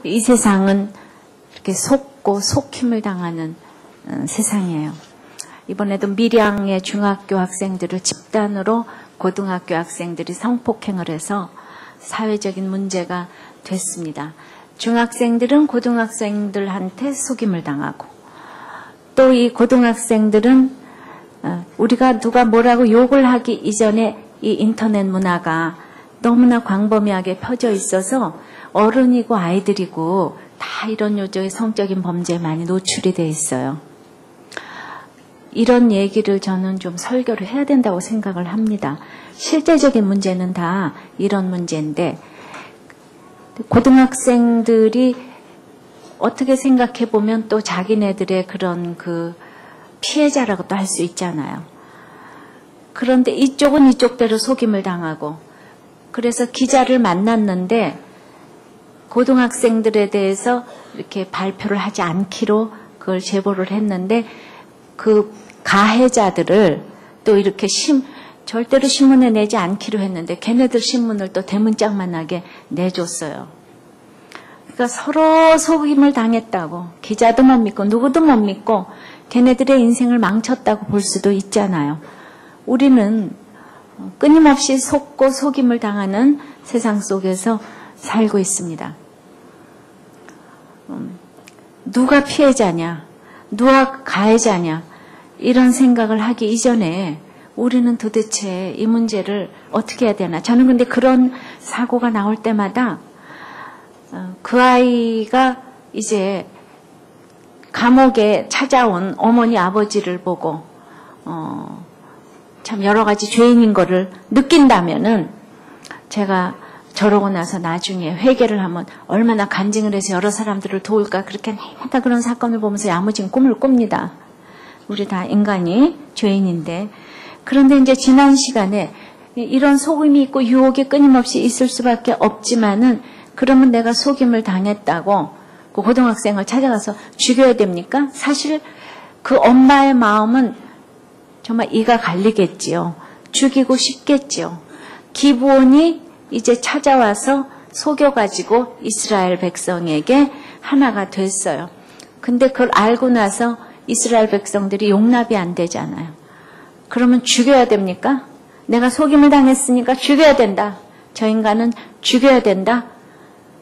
이 세상은 이렇게 속고 속힘을 당하는 세상이에요. 이번에도 밀양의 중학교 학생들을 집단으로 고등학교 학생들이 성폭행을 해서 사회적인 문제가 됐습니다. 중학생들은 고등학생들한테 속임을 당하고 또 이 고등학생들은 우리가 누가 뭐라고 욕을 하기 이전에 이 인터넷 문화가 너무나 광범위하게 펴져 있어서 어른이고 아이들이고 다 이런 요소의 성적인 범죄에 많이 노출이 돼 있어요. 이런 얘기를 저는 좀 설교를 해야 된다고 생각을 합니다. 실제적인 문제는 다 이런 문제인데 고등학생들이 어떻게 생각해 보면 또 자기네들의 그런 그 피해자라고도 할 수 있잖아요. 그런데 이쪽은 이쪽대로 속임을 당하고 그래서 기자를 만났는데 고등학생들에 대해서 이렇게 발표를 하지 않기로 그걸 제보를 했는데 그 가해자들을 또 이렇게 절대로 신문에 내지 않기로 했는데 걔네들 신문을 또 대문짝만하게 내줬어요. 그러니까 서로 속임을 당했다고 기자도 못 믿고 누구도 못 믿고 걔네들의 인생을 망쳤다고 볼 수도 있잖아요. 우리는 끊임없이 속고 속임을 당하는 세상 속에서 살고 있습니다. 누가 피해자냐, 누가 가해자냐 이런 생각을 하기 이전에 우리는 도대체 이 문제를 어떻게 해야 되나. 저는 근데 그런 사고가 나올 때마다 그 아이가 이제 감옥에 찾아온 어머니 아버지를 보고 참 여러 가지 죄인인 거를 느낀다면은 제가 저러고 나서 나중에 회개를 하면 얼마나 간증을 해서 여러 사람들을 도울까 그렇게 날마다 그런 사건을 보면서 야무진 꿈을 꿉니다. 우리 다 인간이 죄인인데 그런데 이제 지난 시간에 이런 속임이 있고 유혹이 끊임없이 있을 수밖에 없지만은 그러면 내가 속임을 당했다고 그 고등학생을 찾아가서 죽여야 됩니까? 사실 그 엄마의 마음은 정말 이가 갈리겠지요. 죽이고 싶겠지요. 기브온이 이제 찾아와서 속여가지고 이스라엘 백성에게 하나가 됐어요. 근데 그걸 알고 나서 이스라엘 백성들이 용납이 안 되잖아요. 그러면 죽여야 됩니까? 내가 속임을 당했으니까 죽여야 된다. 저 인간은 죽여야 된다.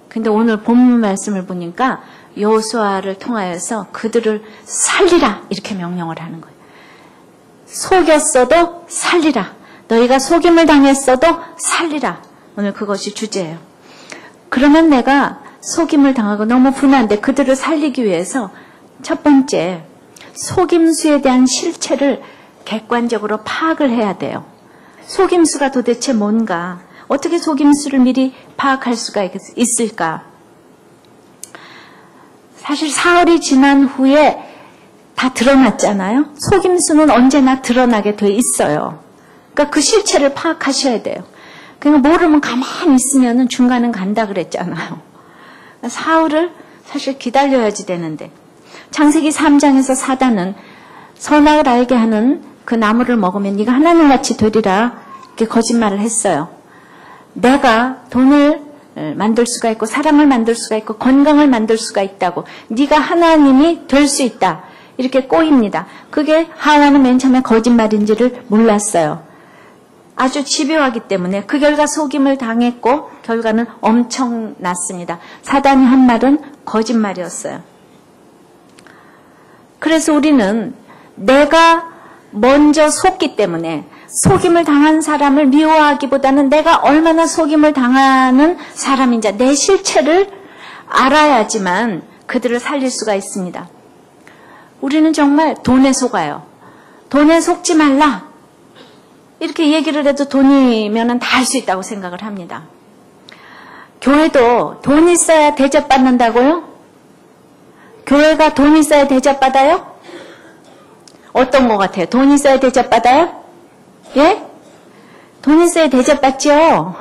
근데 오늘 본문 말씀을 보니까 여호수아를 통하여서 그들을 살리라 이렇게 명령을 하는 거예요. 속였어도 살리라. 너희가 속임을 당했어도 살리라. 오늘 그것이 주제예요. 그러면 내가 속임을 당하고 너무 분한데 그들을 살리기 위해서 첫 번째 속임수에 대한 실체를 객관적으로 파악을 해야 돼요. 속임수가 도대체 뭔가? 어떻게 속임수를 미리 파악할 수가 있을까? 사실 사흘이 지난 후에 다 드러났잖아요. 속임수는 언제나 드러나게 돼 있어요. 그러니까 그 실체를 파악하셔야 돼요. 그러니까 모르면 가만히 있으면 중간은 간다 그랬잖아요. 사흘을 사실 기다려야지 되는데 창세기 3장에서 사단은 선악을 알게 하는 그 나무를 먹으면 네가 하나님같이 되리라 이렇게 거짓말을 했어요. 내가 돈을 만들 수가 있고 사랑을 만들 수가 있고 건강을 만들 수가 있다고 네가 하나님이 될 수 있다 이렇게 꼬입니다. 그게 하와는 맨 처음에 거짓말인지를 몰랐어요. 아주 집요하기 때문에 그 결과 속임을 당했고 결과는 엄청났습니다. 사단이 한 말은 거짓말이었어요. 그래서 우리는 내가 먼저 속기 때문에 속임을 당한 사람을 미워하기보다는 내가 얼마나 속임을 당하는 사람인지 내 실체를 알아야지만 그들을 살릴 수가 있습니다. 우리는 정말 돈에 속아요. 돈에 속지 말라. 이렇게 얘기를 해도 돈이면 다 할 수 있다고 생각을 합니다. 교회도 돈 있어야 대접받는다고요? 교회가 돈 있어야 대접받아요? 어떤 것 같아요? 돈 있어야 대접받아요? 예? 돈 있어야 대접받죠?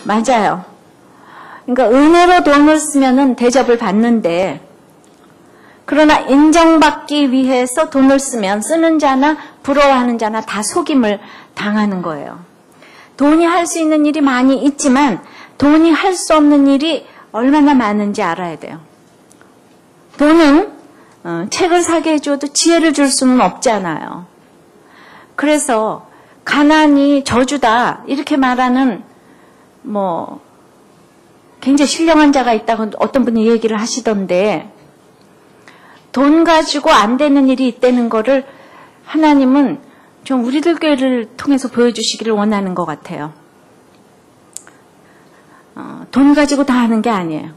맞아요. 그러니까 은혜로 돈을 쓰면은 대접을 받는데 그러나 인정받기 위해서 돈을 쓰면 쓰는 자나 부러워하는 자나 다 속임을 당하는 거예요. 돈이 할 수 있는 일이 많이 있지만 돈이 할 수 없는 일이 얼마나 많은지 알아야 돼요. 돈은 책을 사게 해줘도 지혜를 줄 수는 없잖아요. 그래서 가난이 저주다 이렇게 말하는 굉장히 신령한 자가 있다고 어떤 분이 얘기를 하시던데, 돈 가지고 안 되는 일이 있다는 거를 하나님은 좀 우리들 교회를 통해서 보여주시기를 원하는 것 같아요. 돈 가지고 다 하는 게 아니에요.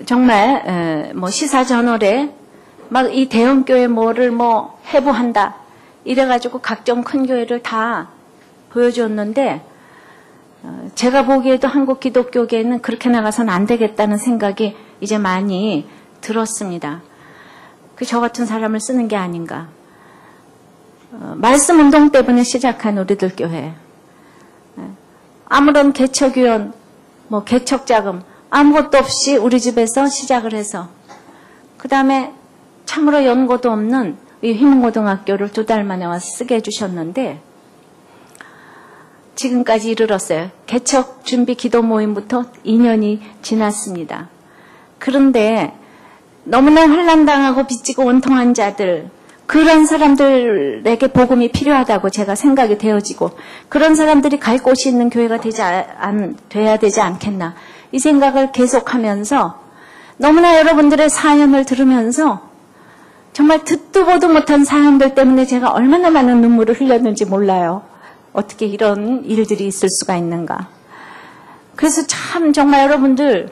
정말 시사저널에 막 이 대형교회 뭐를 해부한다 이래가지고 각종 큰 교회를 다 보여줬는데, 제가 보기에도 한국 기독교계는 그렇게 나가서는 안 되겠다는 생각이 이제 많이 들었습니다. 저 같은 사람을 쓰는 게 아닌가. 말씀 운동 때문에 시작한 우리들 교회. 아무런 개척위원, 개척자금 아무것도 없이 우리 집에서 시작을 해서, 그 다음에 참으로 연고도 없는 이 휘문고등학교를 2달 만에 와서 쓰게 해주셨는데, 지금까지 이르렀어요. 개척 준비 기도 모임부터 2년이 지났습니다. 그런데 너무나 환난당하고 빚지고 원통한 자들, 그런 사람들에게 복음이 필요하다고 제가 생각이 되어지고, 그런 사람들이 갈 곳이 있는 교회가 돼야 되지 않겠나, 이 생각을 계속하면서 너무나 여러분들의 사연을 들으면서 정말 듣도 보도 못한 사연들 때문에 제가 얼마나 많은 눈물을 흘렸는지 몰라요. 어떻게 이런 일들이 있을 수가 있는가. 그래서 참 정말 여러분들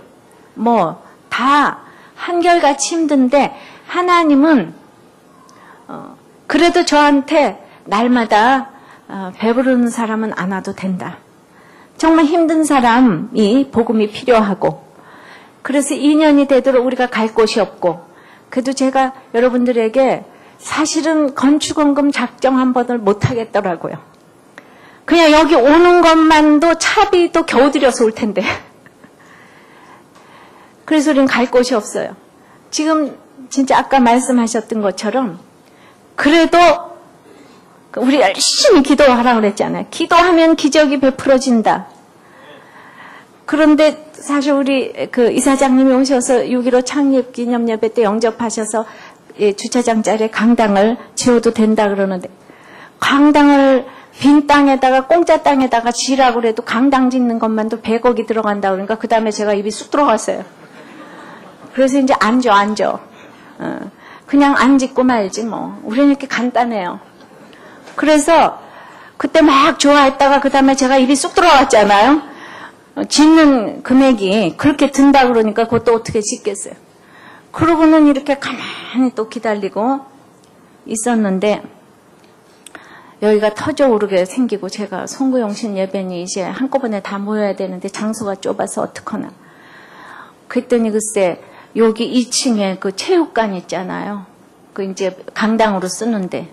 다 한결같이 힘든데, 하나님은 그래도 저한테 날마다 배부르는 사람은 안 와도 된다. 정말 힘든 사람이 복음이 필요하고, 그래서 2년이 되도록 우리가 갈 곳이 없고, 그래도 제가 여러분들에게 사실은 건축원금 작정 한 번을 못 하겠더라고요. 그냥 여기 오는 것만도 차비도 겨우 들여서 올 텐데. 그래서 우리는 갈 곳이 없어요. 지금 진짜 아까 말씀하셨던 것처럼, 그래도 우리 열심히 기도하라고 그랬잖아요. 기도하면 기적이 베풀어진다. 그런데 사실 우리 이사장님이 오셔서 6.15 창립 기념 예배 때 영접하셔서 주차장 자리에 강당을 지어도 된다 그러는데, 강당을 빈 땅에다가 공짜 땅에다가 지으라고 그래도 강당 짓는 것만도 100억이 들어간다 그러니까 그 다음에 제가 입이 쑥 들어갔어요. 그래서 이제 앉아. 그냥 안 짓고 말지 우리는 이렇게 간단해요. 그래서 그때 막 좋아했다가 그 다음에 제가 입이 쑥 들어갔잖아요. 짓는 금액이 그렇게 든다 그러니까 그것도 어떻게 짓겠어요. 그러고는 이렇게 가만히 또 기다리고 있었는데, 여기가 터져오르게 생기고, 제가 송구영신 예배니 이제 한꺼번에 다 모여야 되는데 장소가 좁아서 어떡하나. 그랬더니 글쎄 여기 2층에 그 체육관 있잖아요. 그 이제 강당으로 쓰는데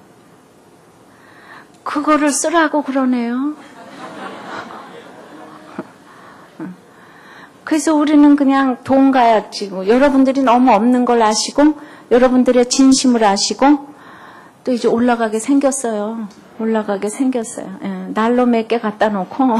그거를 쓰라고 그러네요. 그래서 우리는 그냥 돈 가야지. 여러분들이 너무 없는 걸 아시고, 여러분들의 진심을 아시고, 또 이제 올라가게 생겼어요. 예, 난로 몇 개 갖다 놓고,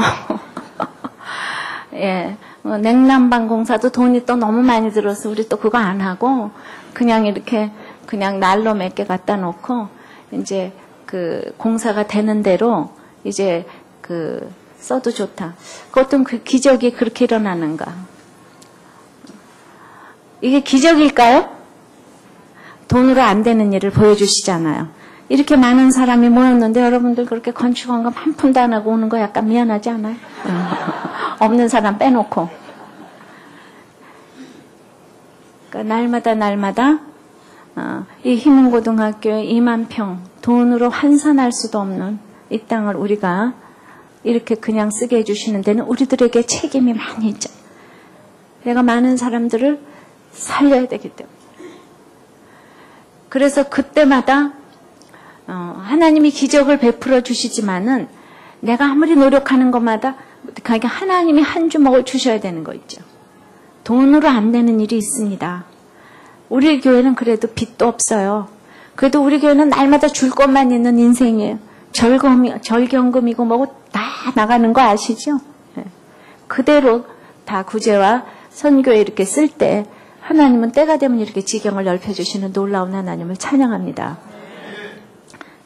예, 냉난방 공사도 돈이 또 너무 많이 들어서 우리 또 그거 안 하고, 그냥 이렇게, 그냥 난로 몇 개 갖다 놓고, 이제 그 공사가 되는 대로, 이제 써도 좋다. 어떤 그 기적이 그렇게 일어나는가. 이게 기적일까요? 돈으로 안 되는 일을 보여주시잖아요. 이렇게 많은 사람이 모였는데 여러분들 그렇게 건축원금 한 푼도 안 하고 오는 거 약간 미안하지 않아요? 없는 사람 빼놓고. 그러니까 날마다 이 휘문고등학교의 2만 평 돈으로 환산할 수도 없는 이 땅을 우리가 이렇게 그냥 쓰게 해주시는 데는 우리들에게 책임이 많이 있죠. 내가 많은 사람들을 살려야 되기 때문에. 그래서 그때마다 하나님이 기적을 베풀어 주시지만은 내가 아무리 노력하는 것마다 하나님이 한 주먹을 주셔야 되는 거 있죠. 돈으로 안 되는 일이 있습니다. 우리 교회는 그래도 빚도 없어요. 그래도 우리 교회는 날마다 줄 것만 있는 인생이에요. 절경금이고 뭐고 다 나가는 거 아시죠? 그대로 다 구제와 선교에 이렇게 쓸 때 하나님은 때가 되면 이렇게 지경을 넓혀주시는 놀라운 하나님을 찬양합니다.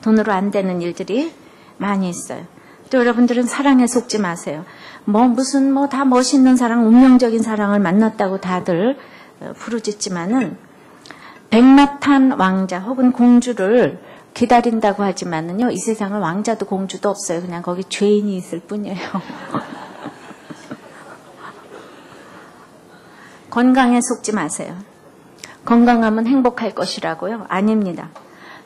돈으로 안 되는 일들이 많이 있어요. 또 여러분들은 사랑에 속지 마세요. 무슨 다 멋있는 사랑, 운명적인 사랑을 만났다고 다들 부르짖지만은 백마탄 왕자 혹은 공주를 기다린다고 하지만은요, 이 세상은 왕자도 공주도 없어요. 그냥 거기 죄인이 있을 뿐이에요. 건강에 속지 마세요. 건강하면 행복할 것이라고요? 아닙니다.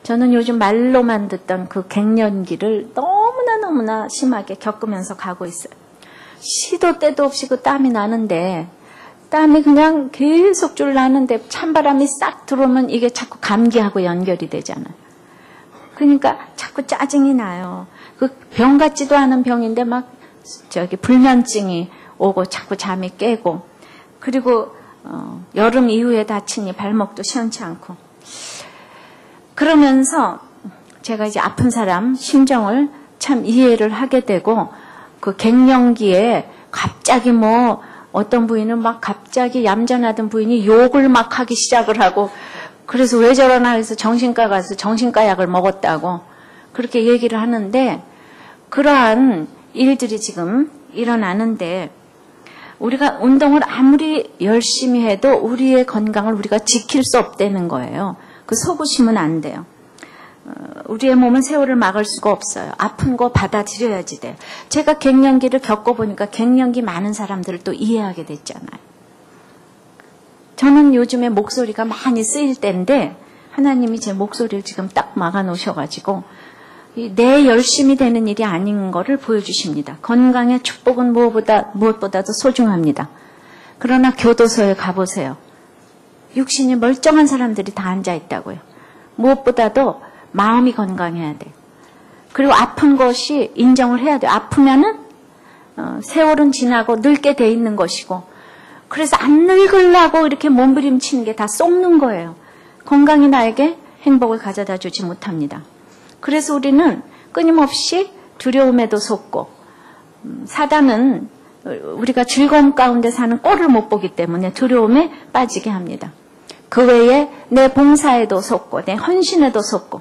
저는 요즘 말로만 듣던 그 갱년기를 너무나 심하게 겪으면서 가고 있어요. 시도 때도 없이 그 땀이 나는데, 땀이 그냥 계속 줄 나는데 찬바람이 싹 들어오면 이게 자꾸 감기하고 연결이 되잖아요. 그러니까 자꾸 짜증이 나요. 그 병 같지도 않은 병인데 막 불면증이 오고 자꾸 잠이 깨고, 그리고 여름 이후에 다치니 발목도 시원치 않고. 그러면서 제가 이제 아픈 사람 심정을 참 이해를 하게 되고, 그 갱년기에 갑자기 어떤 부인은 막 갑자기 얌전하던 부인이 욕을 막 하기 시작을 하고, 그래서 왜 저러나 해서 정신과 가서 정신과 약을 먹었다고 그렇게 얘기를 하는데, 그러한 일들이 지금 일어나는데 우리가 운동을 아무리 열심히 해도 우리의 건강을 우리가 지킬 수 없다는 거예요. 그 속으시면 안 돼요. 우리의 몸은 세월을 막을 수가 없어요. 아픈 거 받아들여야지 돼요. 제가 갱년기를 겪어보니까 갱년기 많은 사람들을 또 이해하게 됐잖아요. 저는 요즘에 목소리가 많이 쓰일 때인데 하나님이 제 목소리를 지금 딱 막아놓으셔가지고 내 열심히 되는 일이 아닌 거를 보여주십니다. 건강의 축복은 무엇보다도 소중합니다. 그러나 교도소에 가보세요. 육신이 멀쩡한 사람들이 다 앉아있다고요. 무엇보다도 마음이 건강해야 돼요. 그리고 아픈 것이 인정을 해야 돼요. 아프면은 세월은 지나고 늙게 돼 있는 것이고, 그래서 안 늙으려고 이렇게 몸부림치는 게 다 썩는 거예요. 건강이 나에게 행복을 가져다 주지 못합니다. 그래서 우리는 끊임없이 두려움에도 속고, 사단은 우리가 즐거움 가운데 사는 꼴을 못 보기 때문에 두려움에 빠지게 합니다. 그 외에 내 봉사에도 속고, 내 헌신에도 속고,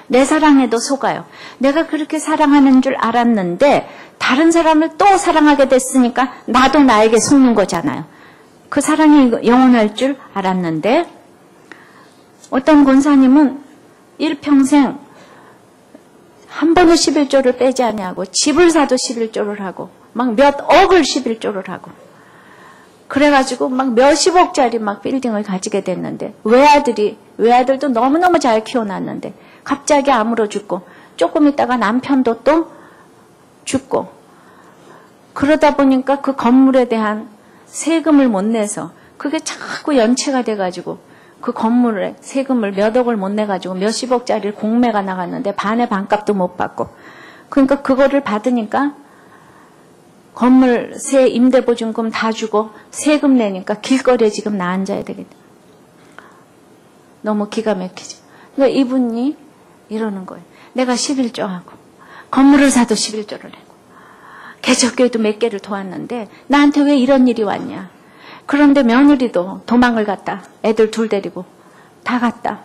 내 사랑에도 속아요. 내가 그렇게 사랑하는 줄 알았는데 다른 사람을 또 사랑하게 됐으니까 나도 나에게 속는 거잖아요. 그 사랑이 영원할 줄 알았는데, 어떤 권사님은 일평생 한 번도 11조를 빼지 않냐고, 집을 사도 11조를 하고 막 몇 억을 11조를 하고, 그래가지고 막 몇십억짜리 막 빌딩을 가지게 됐는데, 외아들도 너무너무 잘 키워놨는데 갑자기 암으로 죽고, 조금 있다가 남편도 또 죽고, 그러다 보니까 그 건물에 대한 세금을 못 내서 그게 자꾸 연체가 돼가지고 그 건물에 세금을 몇 억을 못 내가지고 몇십억짜리 공매가 나갔는데 반의 반값도 못 받고, 그러니까 그거를 받으니까 건물세 임대보증금 다 주고 세금 내니까 길거리에 지금 나 앉아야 되겠다. 너무 기가 막히죠. 그러니까 이분이 이러는 거예요. 내가 11조 하고 건물을 사도 11조를 내고 개척교회도 몇 개를 도왔는데 나한테 왜 이런 일이 왔냐. 그런데 며느리도 도망을 갔다. 애들 둘 데리고 다 갔다.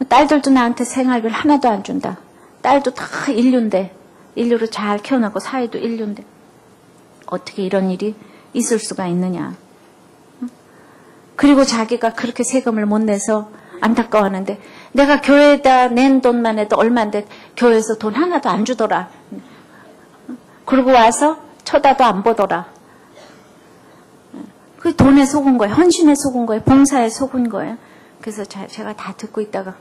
딸들도 나한테 생활비를 하나도 안 준다. 딸도 다 인류인데, 인류로 잘 키워놓고 사이도 인류인데 어떻게 이런 일이 있을 수가 있느냐. 그리고 자기가 그렇게 세금을 못 내서 안타까워하는데, 내가 교회에다 낸 돈만 해도 얼마인데 교회에서 돈 하나도 안 주더라. 그러고 와서 쳐다도 안 보더라. 그 돈에 속은 거예요. 헌신에 속은 거예요. 봉사에 속은 거예요. 그래서 제가 다 듣고 있다가,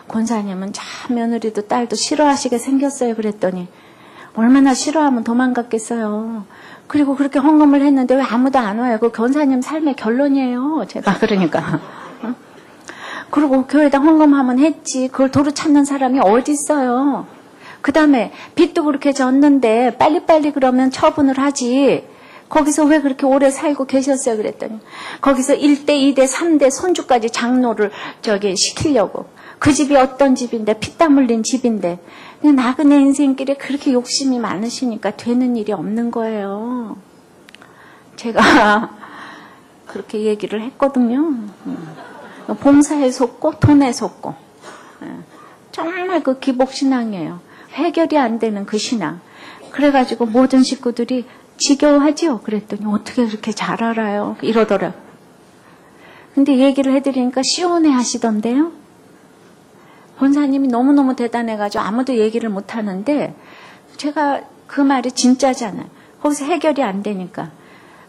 권사님은 참 며느리도 딸도 싫어하시게 생겼어요. 그랬더니 얼마나 싫어하면 도망갔겠어요. 그리고 그렇게 헌금을 했는데 왜 아무도 안 와요? 그 권사님 삶의 결론이에요. 제가 그러니까. 그리고 교회에다 헌금하면 했지. 그걸 도로 찾는 사람이 어디 있어요. 그 다음에 빚도 그렇게 졌는데 빨리빨리 그러면 처분을 하지. 거기서 왜 그렇게 오래 살고 계셨어요? 그랬더니 거기서 1대, 2대, 3대 손주까지 장로를 시키려고. 그 집이 어떤 집인데, 피땀 흘린 집인데, 그냥 나그네 인생길에 그렇게 욕심이 많으시니까 되는 일이 없는 거예요. 제가 그렇게 얘기를 했거든요. 봉사에 속고 돈에 속고. 정말 그 기복신앙이에요. 해결이 안 되는 그 신앙. 그래가지고 모든 식구들이 지겨워하지요. 그랬더니 어떻게 그렇게 잘 알아요? 이러더라고요. 근데 얘기를 해드리니까 시원해 하시던데요. 본사님이 너무너무 대단해가지고 아무도 얘기를 못하는데 제가 그 말이 진짜잖아요. 거기서 해결이 안 되니까.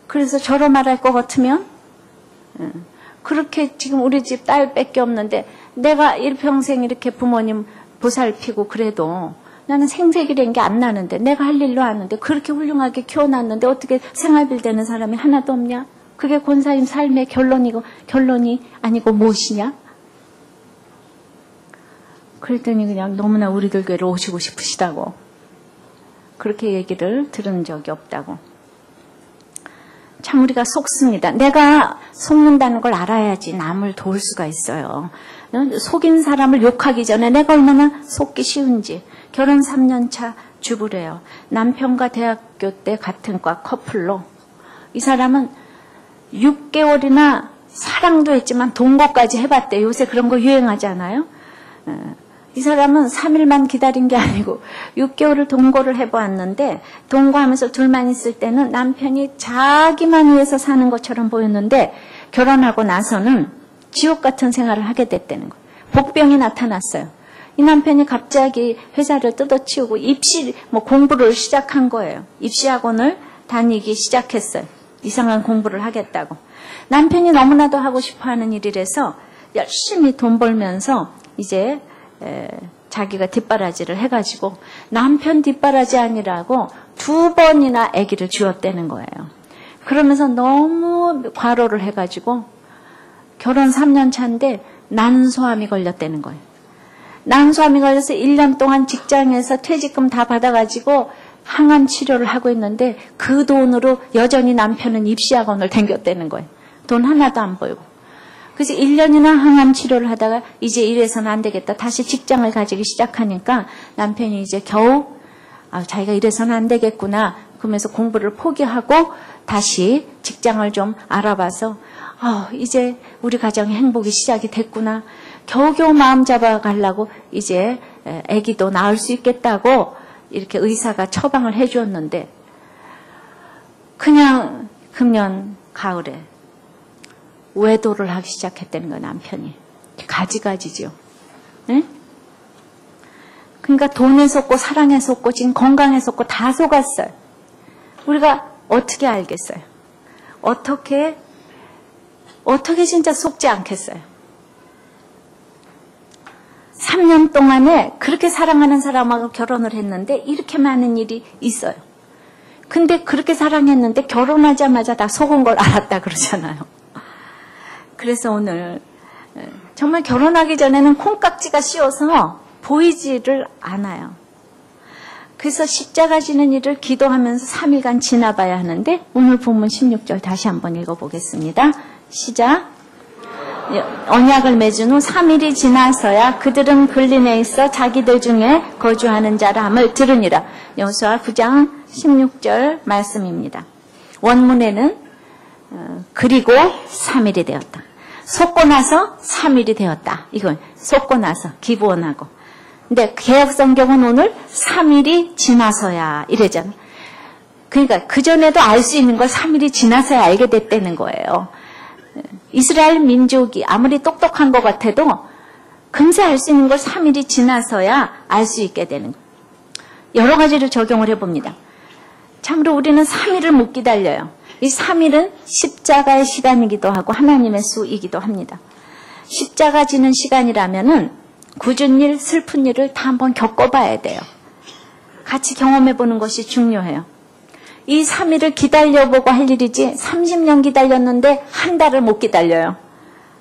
그래서 저러 말할 것 같으면 그렇게 지금 우리 집 딸밖에 없는데 내가 일평생 이렇게 부모님 보살피고 그래도 나는 생색이란 게 안 나는데 내가 할 일로 하는데 그렇게 훌륭하게 키워놨는데 어떻게 생활비 되는 사람이 하나도 없냐? 그게 권사님 삶의 결론이 아니고 무엇이냐? 그랬더니 그냥 너무나 우리들 교회를 오시고 싶으시다고 그렇게 얘기를 들은 적이 없다고. 참 우리가 속습니다. 내가 속는다는 걸 알아야지 남을 도울 수가 있어요. 속인 사람을 욕하기 전에 내가 얼마나 속기 쉬운지. 결혼 3년차 주부래요. 남편과 대학교 때 같은 과 커플로. 이 사람은 6개월이나 사랑도 했지만 동거까지 해봤대. 요새 그런 거 유행하잖아요. 이 사람은 3일만 기다린 게 아니고 6개월을 동거를 해보았는데 동거하면서 둘만 있을 때는 남편이 자기만 위해서 사는 것처럼 보였는데 결혼하고 나서는 지옥 같은 생활을 하게 됐다는 거예요. 복병이 나타났어요. 이 남편이 갑자기 회사를 뜯어치우고 공부를 시작한 거예요. 입시학원을 다니기 시작했어요. 이상한 공부를 하겠다고. 남편이 너무나도 하고 싶어하는 일이라서 열심히 돈 벌면서 이제 자기가 뒷바라지를 해가지고 남편 뒷바라지 아니라고 2번이나 아기를 주었다는 거예요. 그러면서 너무 과로를 해가지고 결혼 3년 차인데 난소암이 걸렸다는 거예요. 난소암이 걸려서 1년 동안 직장에서 퇴직금 다 받아가지고 항암 치료를 하고 있는데 그 돈으로 여전히 남편은 입시학원을 다녔다는 거예요. 돈 하나도 안 벌고. 그래서 1년이나 항암 치료를 하다가 이제 이래서는 안 되겠다. 다시 직장을 가지기 시작하니까 남편이 이제 겨우 자기가 이래서는 안 되겠구나. 그러면서 공부를 포기하고 다시 직장을 좀 알아봐서 이제 우리 가정의 행복이 시작이 됐구나. 겨우겨우 마음 잡아가려고 이제 아기도 낳을 수 있겠다고 이렇게 의사가 처방을 해주었는데 그냥 금년 가을에 외도를 하기 시작했다는 거예요. 남편이. 가지가지죠. 네? 그러니까 돈에 속고 사랑에 속고 지금 건강에 속고 다 속았어요. 우리가 어떻게 알겠어요? 어떻게 진짜 속지 않겠어요? 3년 동안에 그렇게 사랑하는 사람하고 결혼을 했는데 이렇게 많은 일이 있어요. 근데 그렇게 사랑했는데 결혼하자마자 다 속은 걸 알았다 그러잖아요. 그래서 오늘 정말 결혼하기 전에는 콩깍지가 씌워서 보이지를 않아요. 그래서 십자가 지는 일을 기도하면서 3일간 지나봐야 하는데 오늘 본문 16절 다시 한번 읽어보겠습니다. 시작. 언약을 맺은 후 3일이 지나서야 그들은 근린에 있어 자기들 중에 거주하는 자라 함을 들으니라. 여호수아 9장 16절 말씀입니다. 원문에는 그리고 3일이 되었다. 속고 나서 3일이 되었다. 이건 속고 나서 기부원하고. 근데 개혁성경은 오늘 3일이 지나서야 이래잖아요. 그러니까 그전에도 알 수 있는 걸 3일이 지나서야 알게 됐다는 거예요. 이스라엘 민족이 아무리 똑똑한 것 같아도 금세 알 수 있는 걸 3일이 지나서야 알 수 있게 되는 거예요. 여러 가지를 적용을 해봅니다. 참으로 우리는 3일을 못 기다려요. 이 3일은 십자가의 시간이기도 하고 하나님의 수이기도 합니다. 십자가 지는 시간이라면은 굳은 일, 슬픈 일을 다 한번 겪어봐야 돼요. 같이 경험해보는 것이 중요해요. 이 3일을 기다려보고 할 일이지 30년 기다렸는데 한 달을 못 기다려요.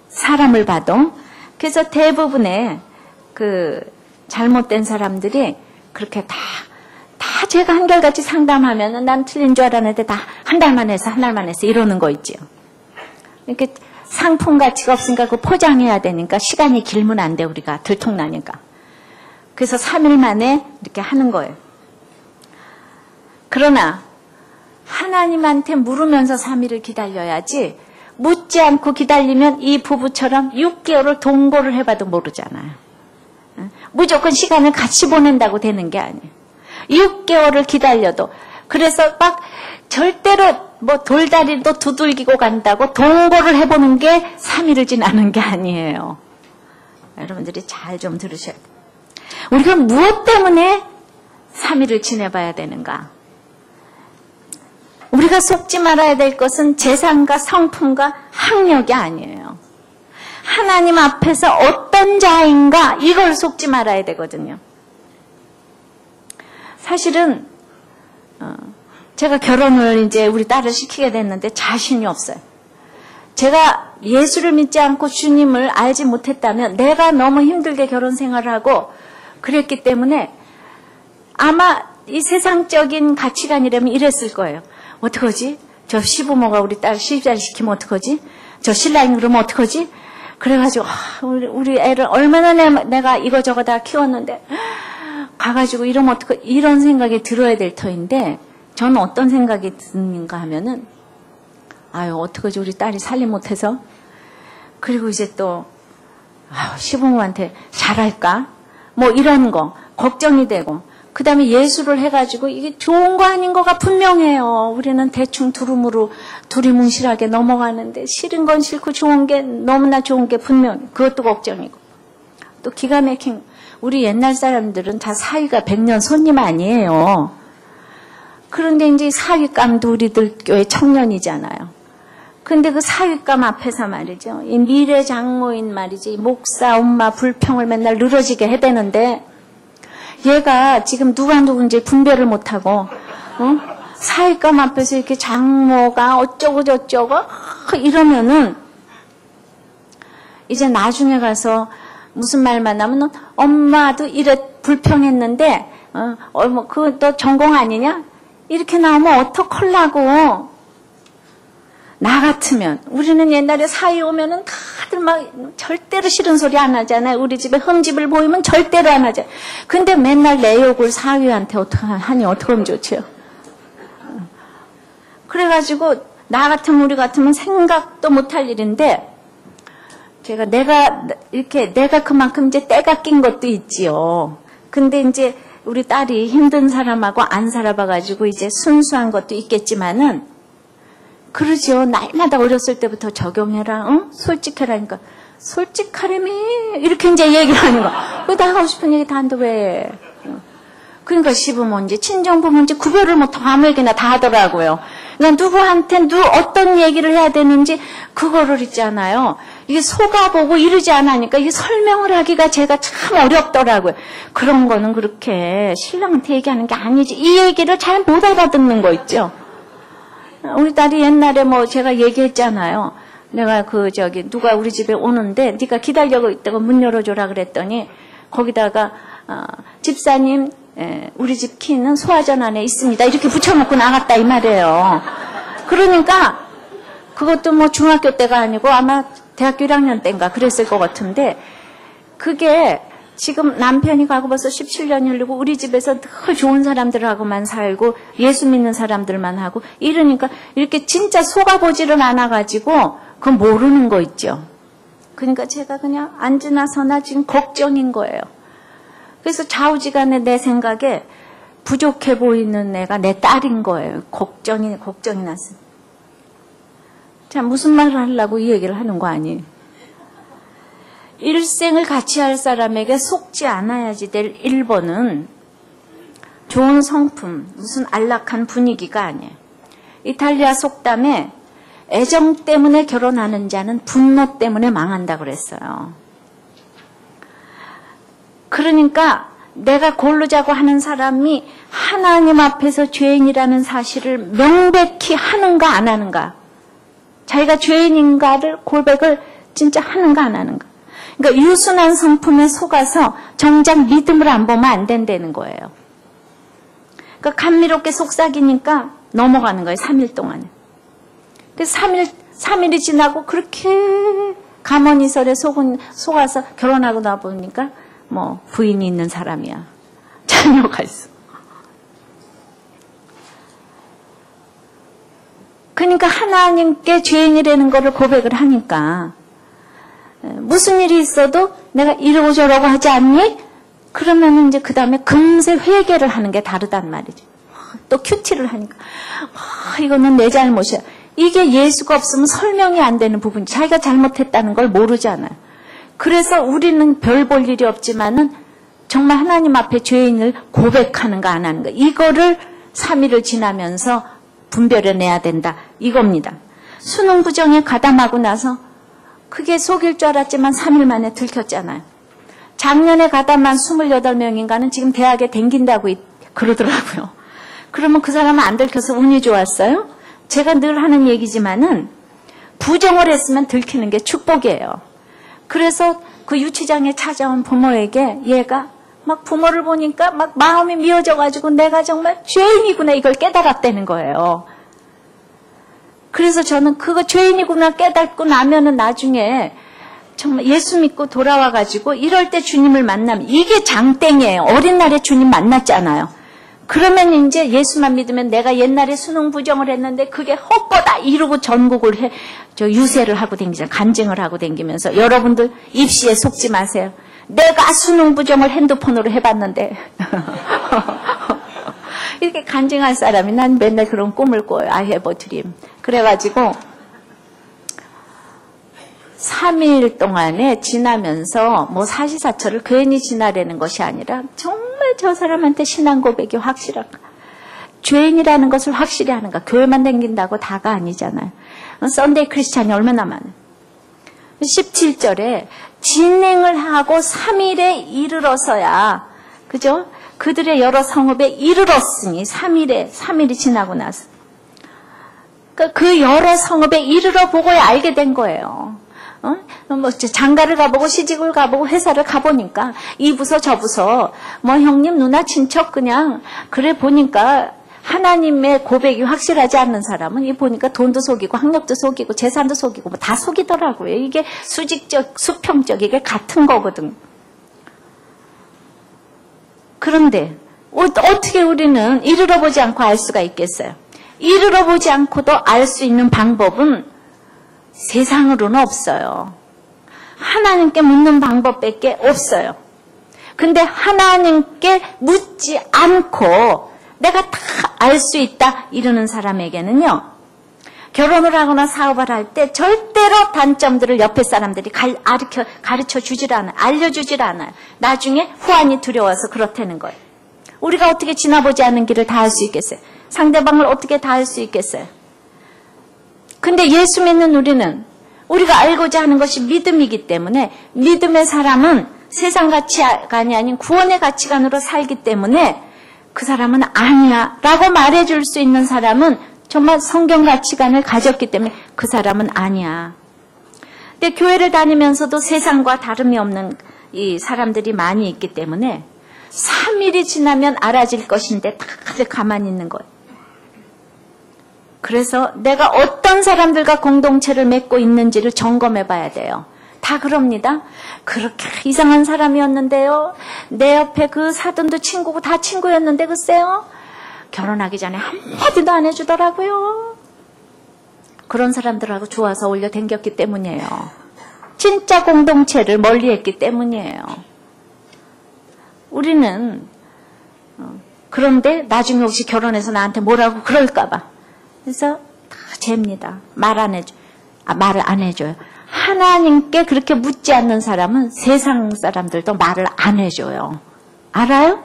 사람을 봐도. 그래서 대부분의 그 잘못된 사람들이 그렇게 다 제가 한결같이 상담하면은 난 틀린 줄 알았는데 다 한 달만 해서 이러는 거 있지요. 이렇게 상품 가치가 없으니까 그 포장해야 되니까 시간이 길면 안 돼, 우리가. 들통나니까. 그래서 3일 만에 이렇게 하는 거예요. 그러나 하나님한테 물으면서 3일을 기다려야지 묻지 않고 기다리면 이 부부처럼 6개월을 동거를 해봐도 모르잖아요. 무조건 시간을 같이 보낸다고 되는 게 아니에요. 6개월을 기다려도 그래서 막 절대로 뭐 돌다리도 두들기고 간다고 동거를 해보는 게 3일을 지나는 게 아니에요. 여러분들이 잘 좀 들으셔야 돼요. 우리가 무엇 때문에 3일을 지내봐야 되는가? 우리가 속지 말아야 될 것은 재산과 성품과 학력이 아니에요. 하나님 앞에서 어떤 자인가 이걸 속지 말아야 되거든요. 사실은 제가 결혼을 이제 우리 딸을 시키게 됐는데 자신이 없어요. 제가 예수를 믿지 않고 주님을 알지 못했다면 내가 너무 힘들게 결혼 생활을 하고 그랬기 때문에 아마 이 세상적인 가치관이라면 이랬을 거예요. 어떡하지? 저 시부모가 우리 딸 시집잘 시키면 어떡하지? 저 신랑이 그러면 어떡하지? 그래가지고 우리 애를 얼마나 내가 이거저거 다 키웠는데 가가지고 이러면 어떡하지? 이런 생각이 들어야 될 터인데 저는 어떤 생각이 드는가 하면은 아유 어떡하지 우리 딸이 살림 못해서 그리고 이제 또 시부모한테 잘할까? 뭐 이런 거 걱정이 되고 그 다음에 예수를 해가지고 이게 좋은 거 아닌 거가 분명해요. 우리는 대충 두리뭉실하게 넘어가는데 싫은 건 싫고 좋은 게 너무나 좋은 게 분명해. 그것도 걱정이고 또 기가 막힌 우리 옛날 사람들은 다 사위가 100년 손님 아니에요. 그런데 이제 사위감도 우리들 교회 청년이잖아요. 근데 그 사위감 앞에서 말이죠. 이 미래 장모인 말이지 목사 엄마 불평을 맨날 늘어지게 해대는데 얘가 지금 누가 누군지 분별을 못하고 사위감 앞에서 이렇게 장모가 어쩌고 저쩌고 이러면은 이제 나중에 가서 무슨 말만 하면 엄마도 이래 불평했는데 그거 너 전공 아니냐? 이렇게 나오면 어떡하려고. 나 같으면 우리는 옛날에 사위 오면은 다들 막 절대로 싫은 소리 안 하잖아요. 우리 집에 흠집을 보이면 절대로 안 하잖아요. 근데 맨날 내 욕을 사위한테 어떡하니 어떡하면 좋죠. 그래가지고 나 같으면 우리 같으면 생각도 못할 일인데 내가 그만큼 이제 때가 낀 것도 있지요. 근데 이제 우리 딸이 힘든 사람하고 안 살아봐가지고 이제 순수한 것도 있겠지만은 그러죠. 날마다 어렸을 때부터 적용해라. 응? 솔직해라니까. 솔직하려면 이렇게 이제 얘기를 하는 거야. 왜 나 하고 싶은 얘기 다 한다 왜. 그러니까 시부모인지 친정부모인지 구별을 못 아무 얘기나 다 하더라고요. 그러니까 누구한테 어떤 얘기를 해야 되는지 그거를 있잖아요. 이게 속아보고 이러지 않으니까 이게 설명을 하기가 제가 참 어렵더라고요. 그런 거는 그렇게 신랑한테 얘기하는 게 아니지. 이 얘기를 잘 못 알아듣는 거 있죠. 우리 딸이 옛날에 뭐 제가 얘기했잖아요. 내가 누가 우리 집에 오는데 네가 기다리고 있다고 문 열어줘라 그랬더니 거기다가 집사님 우리 집 키는 소화전 안에 있습니다. 이렇게 붙여놓고 나갔다 이 말이에요. 그러니까 그것도 뭐 중학교 때가 아니고 아마 대학교 1학년 때인가 그랬을 것 같은데 그게 지금 남편이 가고 벌써 17년이 흐르고 우리 집에서 늘 좋은 사람들하고만 살고 예수 믿는 사람들만 하고 이러니까 이렇게 진짜 속아보지를 않아가지고 그건 모르는 거 있죠. 그러니까 제가 그냥 안 지나서나 지금 걱정인 거예요. 그래서 좌우지간에 내 생각에 부족해 보이는 애가 내 딸인 거예요. 걱정이 났어요. 자, 무슨 말을 하려고 이 얘기를 하는 거 아니에요. 일생을 같이 할 사람에게 속지 않아야지 될 1번은 좋은 성품, 무슨 안락한 분위기가 아니에요. 이탈리아 속담에 애정 때문에 결혼하는 자는 분노 때문에 망한다 그랬어요. 그러니까 내가 고르자고 하는 사람이 하나님 앞에서 죄인이라는 사실을 명백히 하는가 안 하는가, 자기가 죄인인가를 고백을 진짜 하는가 안 하는가. 그러니까 유순한 성품에 속아서 정작 믿음을 안 보면 안 된다는 거예요. 그러니까 감미롭게 속삭이니까 넘어가는 거예요. 3일 동안에. 그래서 3일이 지나고 그렇게 가머니설에 속아서 결혼하고 나보니까 뭐 부인이 있는 사람이야. 자녀가 있어. 그러니까 하나님께 죄인이라는 거를 고백을 하니까 무슨 일이 있어도 내가 이러고 저러고 하지 않니? 그러면 이제 그 다음에 금세 회개를 하는 게 다르단 말이죠. 또 큐티를 하니까 이거는 내 잘못이야. 이게 예수가 없으면 설명이 안 되는 부분이 자기가 잘못했다는 걸 모르잖아요. 그래서 우리는 별 볼 일이 없지만은 정말 하나님 앞에 죄인을 고백하는가 안 하는가 이거를 3일을 지나면서 분별해내야 된다 이겁니다. 수능 부정에 가담하고 나서 그게 속일 줄 알았지만 3일 만에 들켰잖아요. 작년에 가담한 28명인가는 지금 대학에 댕긴다고 그러더라고요. 그러면 그 사람은 안 들켜서 운이 좋았어요? 제가 늘 하는 얘기지만은 부정을 했으면 들키는 게 축복이에요. 그래서 그 유치장에 찾아온 부모에게 얘가 막 부모를 보니까 막 마음이 미어져가지고 내가 정말 죄인이구나 이걸 깨달았다는 거예요. 그래서 저는 그거 죄인이구나 깨닫고 나면은 나중에 정말 예수 믿고 돌아와가지고 이럴 때 주님을 만나면 이게 장땡이에요. 어린 날에 주님 만났잖아요. 그러면 이제 예수만 믿으면 내가 옛날에 수능 부정을 했는데 그게 헛거다 이러고 전국을 유세를 하고 다니잖아요. 간증을 하고 다니면서 여러분들 입시에 속지 마세요. 내가 수능 부정을 핸드폰으로 해봤는데 이렇게 간증할 사람이 난 맨날 그런 꿈을 꿔요. I have a dream. 그래가지고 3일 동안에 지나면서 뭐 사시사철을 괜히 지나려는 것이 아니라 정말 저 사람한테 신앙 고백이 확실한가. 죄인이라는 것을 확실히 하는가. 교회만 다닌다고 다가 아니잖아요. 썬데이 크리스찬이 얼마나 많아요. 17절에 진행을 하고 3일에 이르러서야 그죠? 그들의 여러 성읍에 이르렀으니 3일이 지나고 나서 그 여러 성읍에 이르러 보고야 알게 된 거예요. 뭐 장가를 가보고 시집을 가보고 회사를 가보니까 이 부서 저 부서 뭐 형님 누나 친척 그냥 그래 보니까 하나님의 고백이 확실하지 않는 사람은 이 보니까 돈도 속이고 학력도 속이고 재산도 속이고 뭐 다 속이더라고요. 이게 수직적 수평적 이게 같은 거거든. 그런데 어떻게 우리는 이르러 보지 않고 알 수가 있겠어요? 이르러 보지 않고도 알 수 있는 방법은 세상으로는 없어요. 하나님께 묻는 방법밖에 없어요. 근데 하나님께 묻지 않고 내가 다 알 수 있다 이러는 사람에게는요. 결혼을 하거나 사업을 할 때 절대로 단점들을 옆에 사람들이 가르쳐 주질 않아요. 알려주질 않아요. 나중에 후환이 두려워서 그렇다는 거예요. 우리가 어떻게 지나보지 않은 길을 다 알 수 있겠어요? 상대방을 어떻게 다 알 수 있겠어요? 근데 예수 믿는 우리가 알고자 하는 것이 믿음이기 때문에 믿음의 사람은 세상 가치관이 아닌 구원의 가치관으로 살기 때문에 그 사람은 아니야 라고 말해줄 수 있는 사람은 정말 성경 가치관을 가졌기 때문에 그 사람은 아니야. 근데 교회를 다니면서도 세상과 다름이 없는 이 사람들이 많이 있기 때문에 3일이 지나면 알아질 것인데 다들 가만히 있는 거예요. 그래서 내가 어떤 사람들과 공동체를 맺고 있는지를 점검해 봐야 돼요. 다 그럽니다. 그렇게 이상한 사람이었는데요. 내 옆에 그 사돈도 친구고 다 친구였는데 글쎄요. 결혼하기 전에 한마디도 안 해주더라고요. 그런 사람들하고 좋아서 올려 댕겼기 때문이에요. 진짜 공동체를 멀리했기 때문이에요. 우리는 그런데 나중에 혹시 결혼해서 나한테 뭐라고 그럴까 봐. 그래서 다 잽니다. 말을 안 해줘요. 하나님께 그렇게 묻지 않는 사람은 세상 사람들도 말을 안 해줘요. 알아요?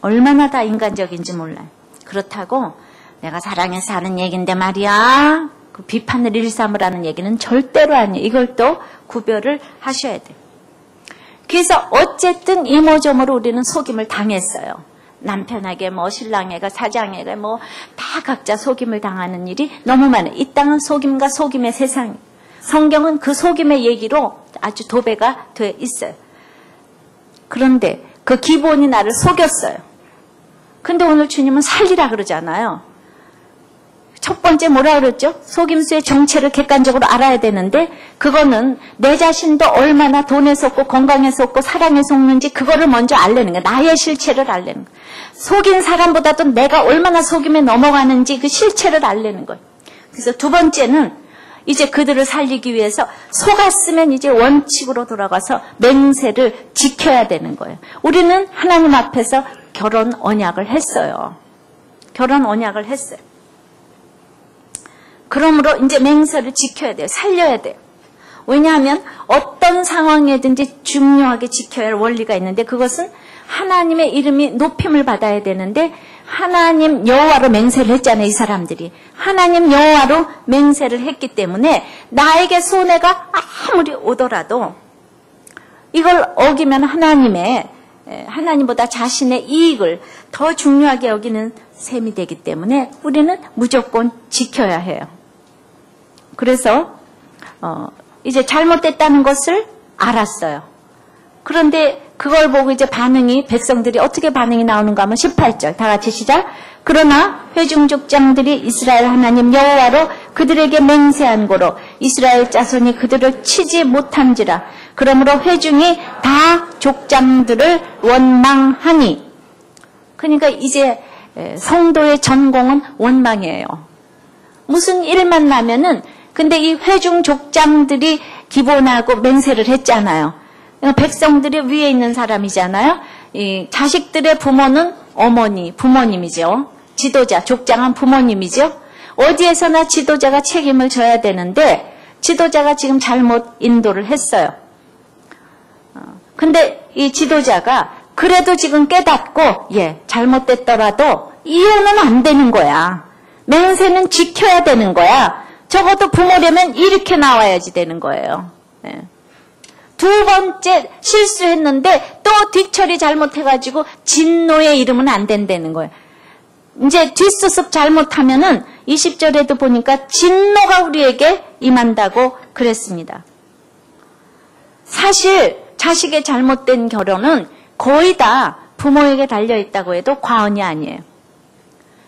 얼마나 다 인간적인지 몰라요. 그렇다고 내가 사랑해서 하는 얘기인데 말이야. 그 비판을 일삼으라는 얘기는 절대로 아니에요. 이걸 또 구별을 하셔야 돼요. 그래서 어쨌든 이모저모로 우리는 속임을 당했어요. 남편에게 뭐 신랑에게 사장에게 뭐 다 각자 속임을 당하는 일이 너무 많아요. 이 땅은 속임과 속임의 세상이에요. 성경은 그 속임의 얘기로 아주 도배가 돼 있어요. 그런데 그 기본이 나를 속였어요. 근데 오늘 주님은 살리라 그러잖아요. 첫 번째 뭐라 그랬죠? 속임수의 정체를 객관적으로 알아야 되는데 그거는 내 자신도 얼마나 돈에 속고 건강에 속고 사랑에 속는지 그거를 먼저 알려는 거야. 나의 실체를 알려는 거야. 속인 사람보다도 내가 얼마나 속임에 넘어가는지 그 실체를 알려는 거예요. 그래서 두 번째는 이제 그들을 살리기 위해서 속았으면 이제 원칙으로 돌아가서 맹세를 지켜야 되는 거예요. 우리는 하나님 앞에서 결혼 언약을 했어요. 결혼 언약을 했어요. 그러므로 이제 맹세를 지켜야 돼요. 살려야 돼요. 왜냐하면 어떤 상황이든지 중요하게 지켜야 할 원리가 있는데 그것은 하나님의 이름이 높임을 받아야 되는데 하나님 여호와로 맹세를 했잖아요. 이 사람들이. 하나님 여호와로 맹세를 했기 때문에 나에게 손해가 아무리 오더라도 이걸 어기면 하나님보다 자신의 이익을 더 중요하게 여기는 셈이 되기 때문에 우리는 무조건 지켜야 해요. 그래서 이제 잘못됐다는 것을 알았어요. 그런데 그걸 보고 이제 백성들이 어떻게 반응이 나오는가 하면 18절 다 같이 시작. 그러나 회중족장들이 이스라엘 하나님 여호와로 그들에게 맹세한 고로 이스라엘 자손이 그들을 치지 못한지라. 그러므로 회중이 다 족장들을 원망하니. 그러니까 이제 성도의 전공은 원망이에요. 무슨 일만 나면은 근데 이 회중 족장들이 기본하고 맹세를 했잖아요. 백성들이 위에 있는 사람이잖아요. 이 자식들의 부모는 부모님이죠. 지도자, 족장은 부모님이죠. 어디에서나 지도자가 책임을 져야 되는데 지도자가 지금 잘못 인도를 했어요. 근데 이 지도자가 그래도 지금 깨닫고 잘못됐더라도 이혼은 안 되는 거야. 맹세는 지켜야 되는 거야. 적어도 부모려면 이렇게 나와야지 되는 거예요. 두 번째 실수했는데 또 뒷처리 잘못해가지고 진노의 이름은 안 된다는 거예요. 이제 뒷수습 잘못하면은 20절에도 보니까 진노가 우리에게 임한다고 그랬습니다. 사실 자식의 잘못된 결혼은 거의 다 부모에게 달려있다고 해도 과언이 아니에요.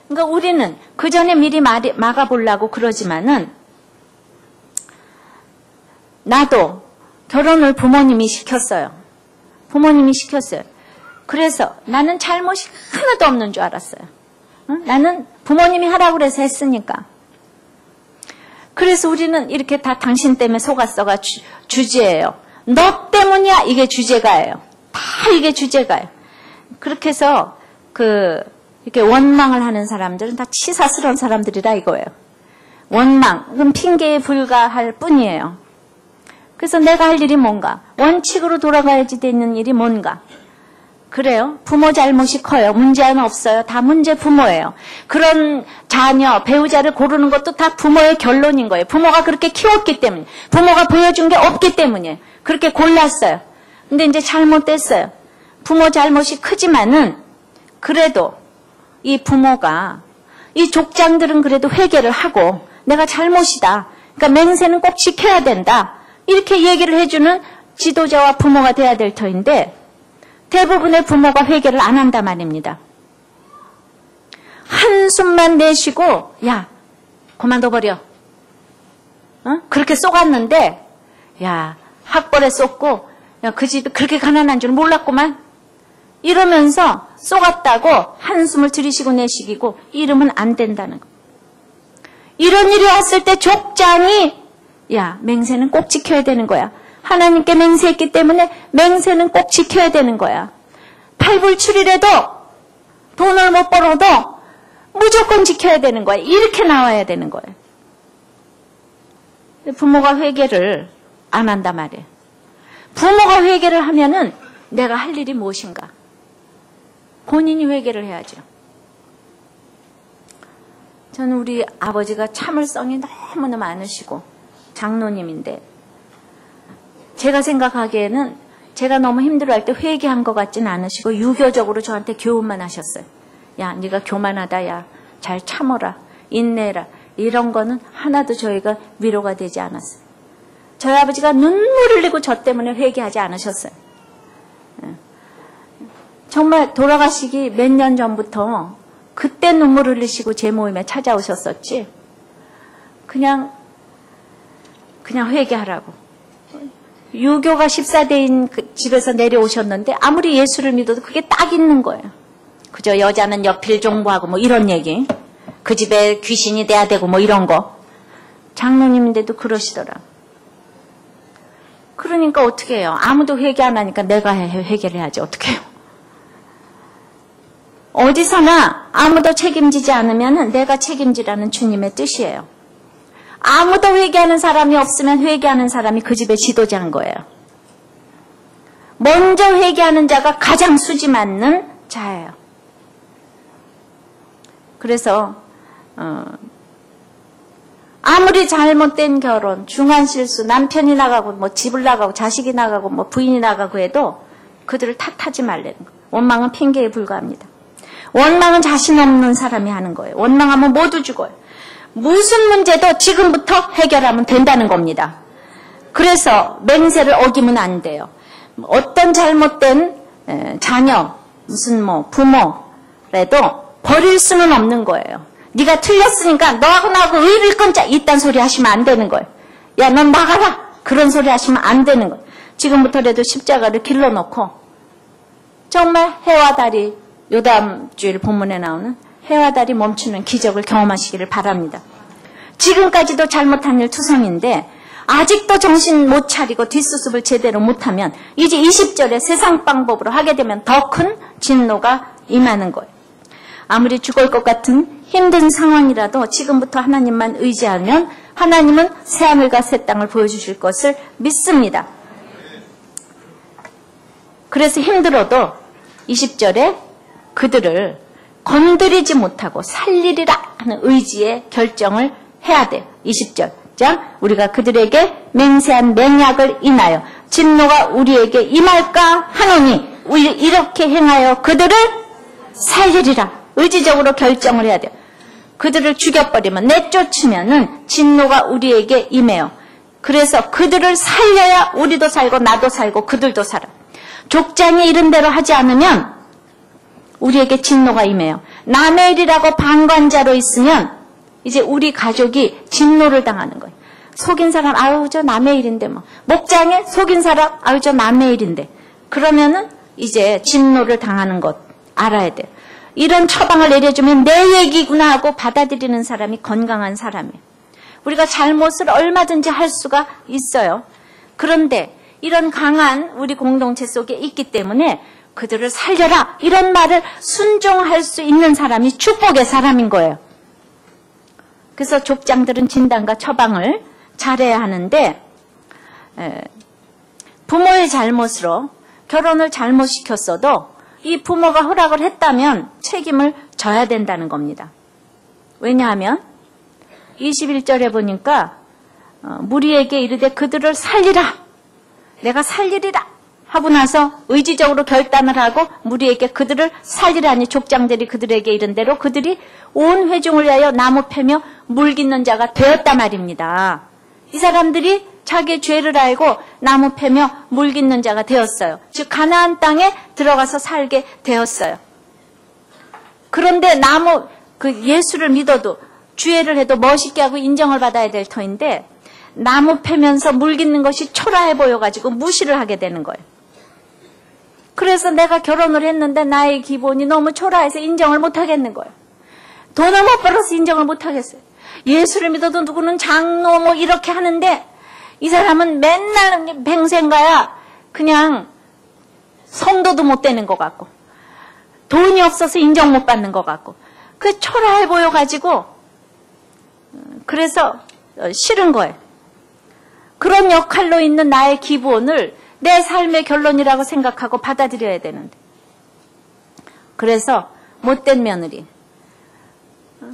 그러니까 우리는 그 전에 미리 막아보려고 그러지만은 나도 결혼을 부모님이 시켰어요. 그래서 나는 잘못이 하나도 없는 줄 알았어요. 나는 부모님이 하라고 그래서 했으니까. 그래서 우리는 이렇게 다 당신 때문에 속았어가 주제예요. 너 때문이야 이게 주제가예요. 다 이게 주제가예요. 그렇게 해서 이렇게 원망을 하는 사람들은 다 치사스러운 사람들이라 이거예요. 원망, 그럼 핑계에 불과할 뿐이에요. 그래서 내가 할 일이 뭔가? 원칙으로 돌아가야지 되는 일이 뭔가? 그래요. 부모 잘못이 커요. 문제는 없어요. 다 문제 부모예요. 그런 자녀, 배우자를 고르는 것도 다 부모의 결론인 거예요. 부모가 그렇게 키웠기 때문에. 부모가 보여준 게 없기 때문에. 그렇게 골랐어요. 근데 이제 잘못됐어요. 부모 잘못이 크지만은 그래도 이 부모가 이 족장들은 그래도 회개를 하고 내가 잘못이다. 그러니까 맹세는 꼭 지켜야 된다. 이렇게 얘기를 해주는 지도자와 부모가 돼야 될 터인데 대부분의 부모가 회개를 안 한단 말입니다. 한숨만 내쉬고 야 그만둬버려. 그렇게 쏘갔는데 야 학벌에 쏘고 야 그 집이 그렇게 가난한 줄 몰랐구만. 이러면서 쏘갔다고 한숨을 들이쉬고 내쉬기고 이러면 안 된다는 거. 이런 일이 왔을 때 족장이 맹세는 꼭 지켜야 되는 거야. 하나님께 맹세했기 때문에 맹세는 꼭 지켜야 되는 거야. 팔불출이라도 돈을 못 벌어도 무조건 지켜야 되는 거야. 이렇게 나와야 되는 거예요. 부모가 회개를 안 한단 말이에요. 부모가 회개를 하면은 내가 할 일이 무엇인가? 본인이 회개를 해야죠. 저는 우리 아버지가 참을성이 너무나 많으시고 장로님인데 제가 생각하기에는 제가 너무 힘들어할 때 회개한 것 같지는 않으시고 유교적으로 저한테 교훈만 하셨어요. 야, 네가 교만하다. 야, 잘 참어라. 인내해라. 이런 거는 하나도 저희가 위로가 되지 않았어요. 저희 아버지가 눈물을 흘리고 저 때문에 회개하지 않으셨어요. 정말 돌아가시기 몇 년 전부터 그때 눈물 흘리시고 제 모임에 찾아오셨었지. 그냥 회개하라고. 유교가 14대인 그 집에서 내려오셨는데 아무리 예수를 믿어도 그게 딱 있는 거예요. 그저 여자는 여필 종부하고 뭐 이런 얘기. 그 집에 귀신이 돼야 되고 뭐 이런 거. 장로님인데도 그러시더라. 그러니까 어떻게 해요? 아무도 회개 안 하니까 내가 회개를 해야지. 어떻게 해요? 어디서나 아무도 책임지지 않으면 내가 책임지라는 주님의 뜻이에요. 아무도 회개하는 사람이 없으면 회개하는 사람이 그 집의 지도자인 거예요. 먼저 회개하는 자가 가장 수지 맞는 자예요. 그래서 아무리 잘못된 결혼, 중한 실수, 남편이 나가고 뭐 집을 나가고 자식이 나가고 뭐 부인이 나가고 해도 그들을 탓하지 말라는 거예요. 원망은 핑계에 불과합니다. 원망은 자신 없는 사람이 하는 거예요. 원망하면 모두 죽어요. 무슨 문제도 지금부터 해결하면 된다는 겁니다. 그래서 맹세를 어기면 안 돼요. 어떤 잘못된 자녀, 무슨 뭐 부모라도 버릴 수는 없는 거예요. 네가 틀렸으니까 너하고 나하고 의를 끊자. 이딴 소리 하시면 안 되는 거예요. 야, 넌 나가라. 그런 소리 하시면 안 되는 거예요. 지금부터라도 십자가를 길러놓고 정말 해와 달이 요다음 주일 본문에 나오는 해와 달이 멈추는 기적을 경험하시기를 바랍니다. 지금까지도 잘못한 일 투성인데 아직도 정신 못 차리고 뒷수습을 제대로 못하면 이제 20절에 세상 방법으로 하게 되면 더 큰 진노가 임하는 거예요. 아무리 죽을 것 같은 힘든 상황이라도 지금부터 하나님만 의지하면 하나님은 새하늘과 새 땅을 보여주실 것을 믿습니다. 그래서 힘들어도 20절에 그들을 건드리지 못하고 살리리라 하는 의지의 결정을 해야 돼요. 20절. 자, 우리가 그들에게 맹세한 맹약을 인하여 진노가 우리에게 임할까 하노니 우리 이렇게 행하여 그들을 살리리라. 의지적으로 결정을 해야 돼요. 그들을 죽여버리면 내쫓으면은 진노가 우리에게 임해요. 그래서 그들을 살려야 우리도 살고 나도 살고 그들도 살아. 족장이 이른 대로 하지 않으면 우리에게 진노가 임해요. 남의 일이라고 방관자로 있으면 이제 우리 가족이 진노를 당하는 거예요. 속인 사람 아유 저 남의 일인데 뭐 목장에 속인 사람 아유 저 남의 일인데 그러면은 이제 진노를 당하는 것 알아야 돼요. 이런 처방을 내려주면 내 얘기구나 하고 받아들이는 사람이 건강한 사람이에요. 우리가 잘못을 얼마든지 할 수가 있어요. 그런데 이런 강한 우리 공동체 속에 있기 때문에 그들을 살려라 이런 말을 순종할 수 있는 사람이 축복의 사람인 거예요. 그래서 족장들은 진단과 처방을 잘해야 하는데 부모의 잘못으로 결혼을 잘못시켰어도 이 부모가 허락을 했다면 책임을 져야 된다는 겁니다. 왜냐하면 21절에 보니까 무리에게 이르되 그들을 살리라. 내가 살리리라. 하고 나서 의지적으로 결단을 하고 무리에게 그들을 살리라니 족장들이 그들에게 이른 대로 그들이 온 회중을 위하여 나무 패며 물 깃는 자가 되었단 말입니다. 이 사람들이 자기의 죄를 알고 나무 패며 물 깃는 자가 되었어요. 즉 가나안 땅에 들어가서 살게 되었어요. 그런데 예수를 믿어도 주애를 해도 멋있게 하고 인정을 받아야 될 터인데 나무 패면서 물 깃는 것이 초라해 보여가지고 무시를 하게 되는 거예요. 그래서 내가 결혼을 했는데 나의 기본이 너무 초라해서 인정을 못 하겠는 거예요. 돈을 못 벌어서 인정을 못 하겠어요. 예수를 믿어도 누구는 장로 뭐 이렇게 하는데 이 사람은 맨날 뱅생가야 그냥 성도도 못 되는 것 같고 돈이 없어서 인정 못 받는 것 같고 그 초라해 보여가지고 그래서 싫은 거예요. 그런 역할로 있는 나의 기본을 내 삶의 결론이라고 생각하고 받아들여야 되는데 그래서 못된 며느리,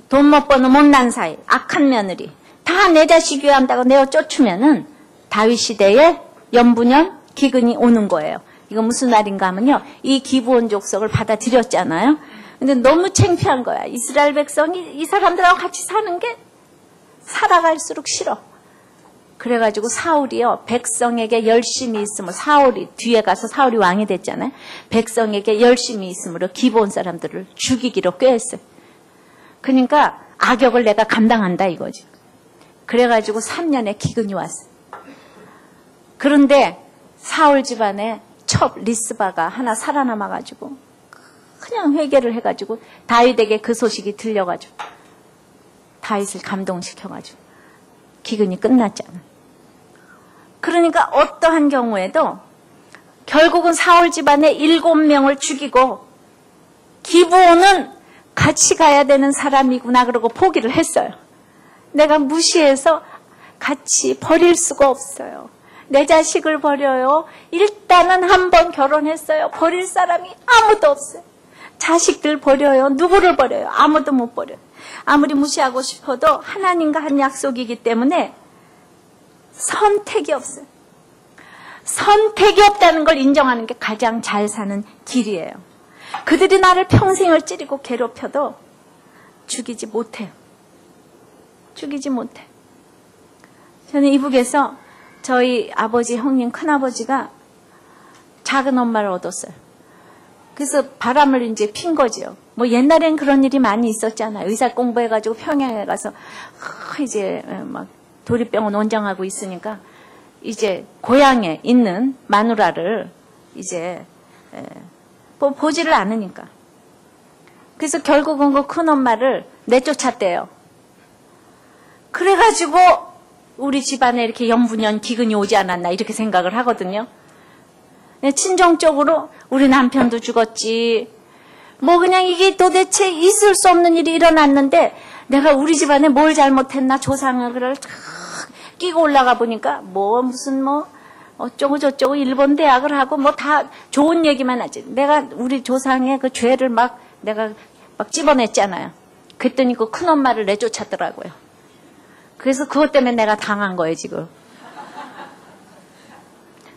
돈 못 버는 못난 사이, 악한 며느리 다 내 자식 위한다고 내어 쫓으면은 다윗 시대에 연분연 기근이 오는 거예요. 이거 무슨 말인가 하면요. 이 기브온 족속을 받아들였잖아요. 근데 너무 창피한 거야. 이스라엘 백성이 이 사람들하고 같이 사는 게 살아갈수록 싫어. 그래가지고 사울이요. 백성에게 열심히 있음으로 사울이 뒤에 가서 사울이 왕이 됐잖아요. 백성에게 열심히 있음으로 기브온 사람들을 죽이기로 꾀했어요. 그러니까 악역을 내가 감당한다 이거죠. 그래가지고 3년에 기근이 왔어요. 그런데 사울 집안에 첩 리스바가 하나 살아남아가지고 그냥 회개를 해가지고 다윗에게 그 소식이 들려가지고 다윗을 감동시켜가지고 기근이 끝났잖아. 그러니까 어떠한 경우에도 결국은 사울 집안에 7명을 죽이고 기브온은 같이 가야 되는 사람이구나 그러고 포기를 했어요. 내가 무시해서 같이 버릴 수가 없어요. 내 자식을 버려요. 일단은 한 번 결혼했어요. 버릴 사람이 아무도 없어요. 자식들 버려요. 누구를 버려요? 아무도 못 버려요. 아무리 무시하고 싶어도 하나님과 한 약속이기 때문에 선택이 없어요. 선택이 없다는 걸 인정하는 게 가장 잘 사는 길이에요. 그들이 나를 평생을 찌르고 괴롭혀도 죽이지 못해요. 죽이지 못해. 저는 이북에서 저희 아버지, 형님, 큰아버지가 작은 엄마를 얻었어요. 그래서 바람을 이제 핀 거지요. 뭐 옛날엔 그런 일이 많이 있었잖아요. 의사 공부해가지고 평양에 가서 이제 막 도리병원 원장하고 있으니까 이제 고향에 있는 마누라를 이제 보지를 않으니까. 그래서 결국은 그 큰엄마를 내쫓았대요. 그래가지고 우리 집안에 이렇게 연분연 기근이 오지 않았나 이렇게 생각을 하거든요. 친정적으로 우리 남편도 죽었지. 뭐 그냥 이게 도대체 있을 수 없는 일이 일어났는데 내가 우리 집안에 뭘 잘못했나 조상을 끼고 올라가 보니까 뭐 무슨 뭐 어쩌고 저쩌고 일본 대학을 하고 뭐 다 좋은 얘기만 하지. 내가 우리 조상의 그 죄를 내가 막 집어냈잖아요. 그랬더니 그 큰엄마를 내쫓았더라고요. 그래서 그것 때문에 내가 당한 거예요, 지금.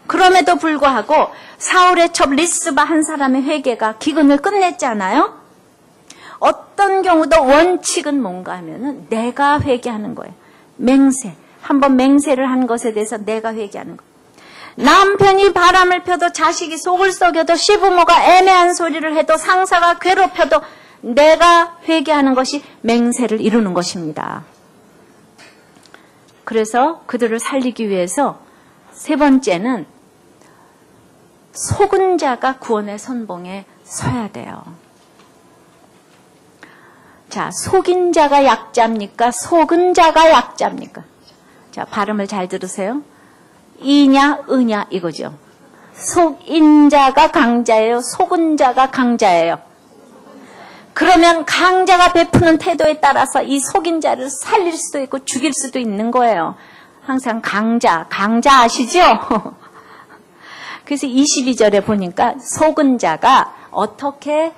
그럼에도 불구하고 사울의 첩 리스바 한 사람의 회개가 기근을 끝냈잖아요. 어떤 경우도 원칙은 뭔가 하면은 내가 회개하는 거예요. 맹세. 한번 맹세를 한 것에 대해서 내가 회개하는 거예요. 남편이 바람을 펴도 자식이 속을 썩여도 시부모가 애매한 소리를 해도 상사가 괴롭혀도 내가 회개하는 것이 맹세를 이루는 것입니다. 그래서 그들을 살리기 위해서 세 번째는 속은 자가 구원의 선봉에 서야 돼요. 자, 속인 자가 약자입니까? 속은 자가 약자입니까? 자, 발음을 잘 들으세요. 이냐, 으냐 이거죠. 속인 자가 강자예요. 속은 자가 강자예요. 그러면 강자가 베푸는 태도에 따라서 이 속인 자를 살릴 수도 있고 죽일 수도 있는 거예요. 항상 강자 아시죠? 그래서 22절에 보니까 속은 자가 어떻게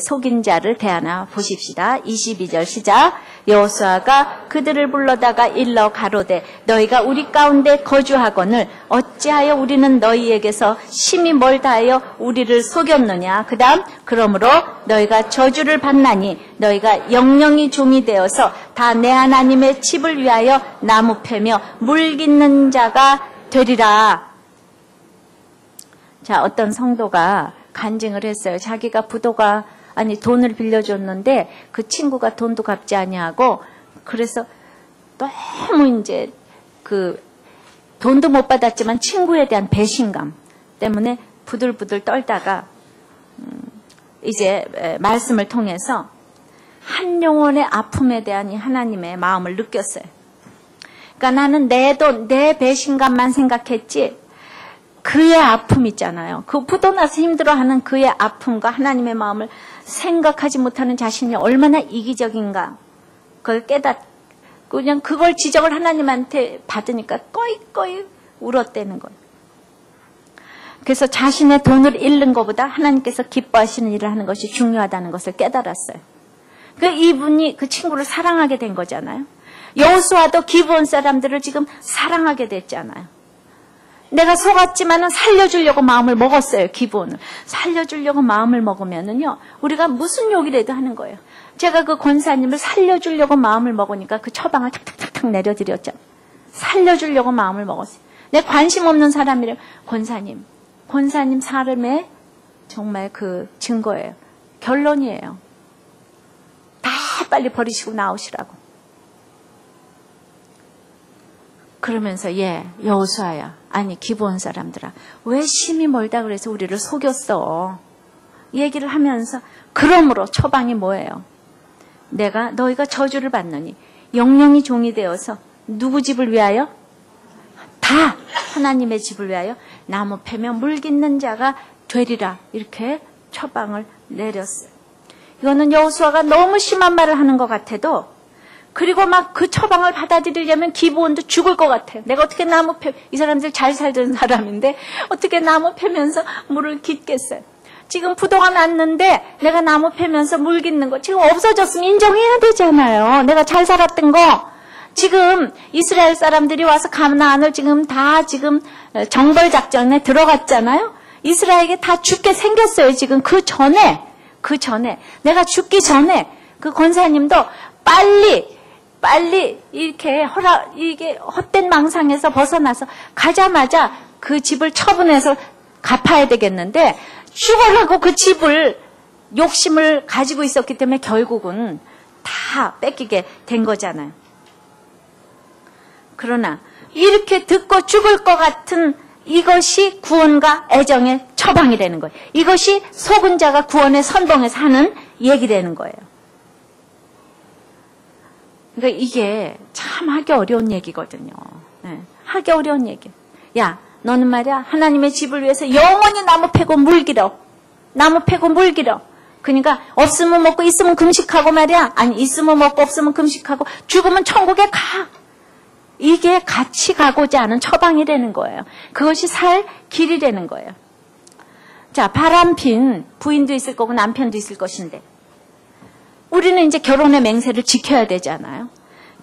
속인 자를 대하나 보십시다. 22절 시작. 여호수아가 그들을 불러다가 일러 가로되 너희가 우리 가운데 거주하거늘 어찌하여 우리는 너희에게서 심히 멀다하여 우리를 속였느냐. 그 다음 그러므로 너희가 저주를 받나니 너희가 영영이 종이 되어서 다 내 하나님의 집을 위하여 나무 패며 물 깃는 자가 되리라. 자, 어떤 성도가 간증을 했어요. 자기가 부도가 돈을 빌려줬는데 그 친구가 돈도 갚지 아니하고 그래서 너무 이제 그 돈도 못 받았지만 친구에 대한 배신감 때문에 부들부들 떨다가 이제 말씀을 통해서 한 영혼의 아픔에 대한 이 하나님의 마음을 느꼈어요. 그러니까 나는 내 배신감만 생각했지 그의 아픔 있잖아요. 그 부도 나서 힘들어하는 그의 아픔과 하나님의 마음을 생각하지 못하는 자신이 얼마나 이기적인가 그걸 깨닫고 그냥 그걸 지적을 하나님한테 받으니까 꺼이꺼이 울었대는 거예요. 그래서 자신의 돈을 잃는 것보다 하나님께서 기뻐하시는 일을 하는 것이 중요하다는 것을 깨달았어요. 이분이 그 친구를 사랑하게 된 거잖아요. 여호수아도 기브온 사람들을 지금 사랑하게 됐잖아요. 내가 속았지만은 살려주려고 마음을 먹었어요. 기본을 살려주려고 마음을 먹으면은요 우리가 무슨 욕이라도 하는 거예요. 제가 그 권사님을 살려주려고 마음을 먹으니까 그 처방을 탁탁탁탁 내려드렸죠. 살려주려고 마음을 먹었어요. 내 관심 없는 사람이래요. 권사님 사람의 정말 그 증거예요. 결론이에요. 다 빨리 버리시고 나오시라고. 그러면서 여호수아야, 아니 기브온 사람들아, 왜 심히 멀다 그래서 우리를 속였어? 얘기를 하면서, 그러므로 처방이 뭐예요? 너희가 저주를 받느니 영영이 종이 되어서 누구 집을 위하여? 다 하나님의 집을 위하여 나무 패며 물 깃는 자가 되리라. 이렇게 처방을 내렸어요. 이거는 여호수아가 너무 심한 말을 하는 것 같아도, 그리고 막 그 처방을 받아들이려면 기브온도 죽을 것 같아요. 내가 어떻게 이 사람들 잘 살던 사람인데 어떻게 나무 패면서 물을 깃겠어요. 지금 부도가 났는데 내가 나무 패면서 물 깃는 거 지금 없어졌으면 인정해야 되잖아요. 내가 잘 살았던 거. 지금 이스라엘 사람들이 와서 가나안을 지금 정벌 작전에 들어갔잖아요. 이스라엘에게 다 죽게 생겼어요. 지금 그 전에 내가 죽기 전에 그 권사님도 빨리 이게 헛된 망상에서 벗어나서 가자마자 그 집을 처분해서 갚아야 되겠는데, 죽으라고 그 집을 욕심을 가지고 있었기 때문에 결국은 다 뺏기게 된 거잖아요. 그러나 이렇게 듣고 죽을 것 같은 이것이 구원과 애정의 처방이라는 거예요. 이것이 속은 자가 구원의 선봉에서 하는 얘기라는 거예요. 그러니까 이게 참 하기 어려운 얘기거든요. 하기 어려운 얘기. 야, 너는 말이야 하나님의 집을 위해서 영원히 나무 패고 물 길어. 나무 패고 물 길어. 그러니까 없으면 먹고 있으면 금식하고 말이야. 아니 있으면 먹고 없으면 금식하고 죽으면 천국에 가. 이게 같이 가고자 하는 처방이라는 거예요. 그것이 살 길이라는 거예요. 자, 바람핀 부인도 있을 거고 남편도 있을 것인데 우리는 이제 결혼의 맹세를 지켜야 되잖아요.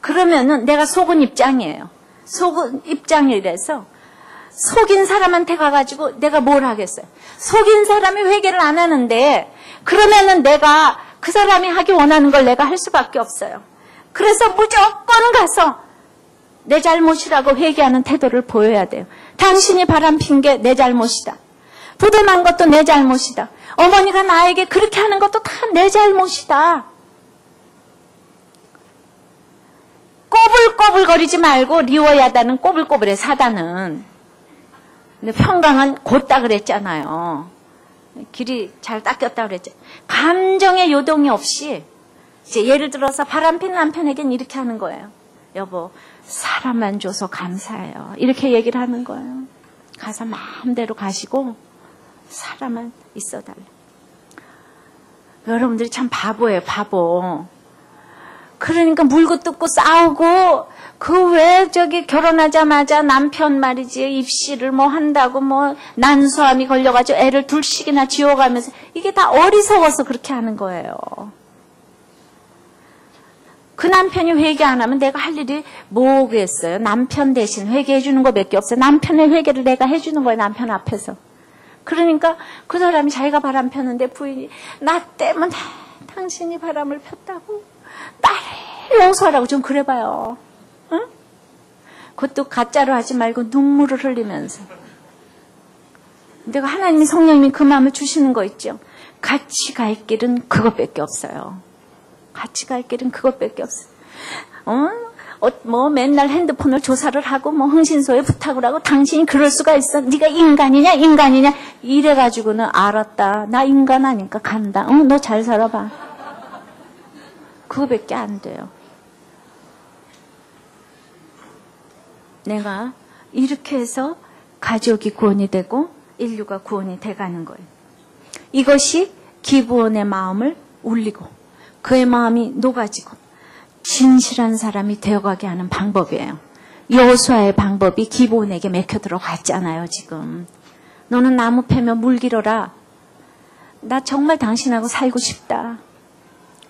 그러면은 내가 속은 입장이에요. 속은 입장이라서 속인 사람한테 가가지고 내가 뭘 하겠어요? 속인 사람이 회개를 안 하는데 그러면은 내가 그 사람이 하기 원하는 걸 내가 할 수밖에 없어요. 그래서 무조건 가서 내 잘못이라고 회개하는 태도를 보여야 돼요. 당신이 바람핀 게 내 잘못이다. 부도 난 것도 내 잘못이다. 어머니가 나에게 그렇게 하는 것도 다 내 잘못이다. 꼬불꼬불거리지 말고 리워야다는 꼬불꼬불해 사다는. 근데 평강은 곧다 그랬잖아요. 길이 잘 닦였다 그랬죠. 감정의 요동이 없이 이제 예를 들어서 바람핀 남편에겐 이렇게 하는 거예요. 여보, 사람만 줘서 감사해요. 이렇게 얘기를 하는 거예요. 가서 마음대로 가시고 사람만 있어달래. 여러분들이 참 바보예요, 바보. 그러니까 물고 뜯고 싸우고 그 왜 결혼하자마자 남편 말이지 입시를 뭐 한다고 뭐 난소암이 걸려가지고 애를 둘씩이나 지워가면서 이게 다 어리석어서 그렇게 하는 거예요. 그 남편이 회개 안 하면 내가 할 일이 뭐겠어요? 남편 대신 회개해 주는 거 몇 개 없어요. 남편의 회개를 내가 해주는 거예요. 남편 앞에서. 그러니까 그 사람이 자기가 바람 폈는데 부인이 나 때문에 당신이 바람을 폈다고 나를 용서하라고 좀 그래봐요. 응? 그것도 가짜로 하지 말고 눈물을 흘리면서. 내가 하나님이 성령님이 그 마음을 주시는 거 있죠. 같이 갈 길은 그것밖에 없어요. 같이 갈 길은 그것밖에 없어요. 뭐 맨날 핸드폰을 조사를 하고 뭐 흥신소에 부탁을 하고 당신이 그럴 수가 있어. 네가 인간이냐 이래가지고는 알았다. 나 인간 아니까 간다. 너 잘 살아봐. 그거밖에 안 돼요. 내가 이렇게 해서 가족이 구원이 되고 인류가 구원이 돼가는 거예요. 이것이 기브온의 마음을 울리고 그의 마음이 녹아지고 진실한 사람이 되어가게 하는 방법이에요. 여호수아의 방법이 기브온에게 맥혀 들어갔잖아요. 지금 너는 나무 패며 물 길어라. 나 정말 당신하고 살고 싶다.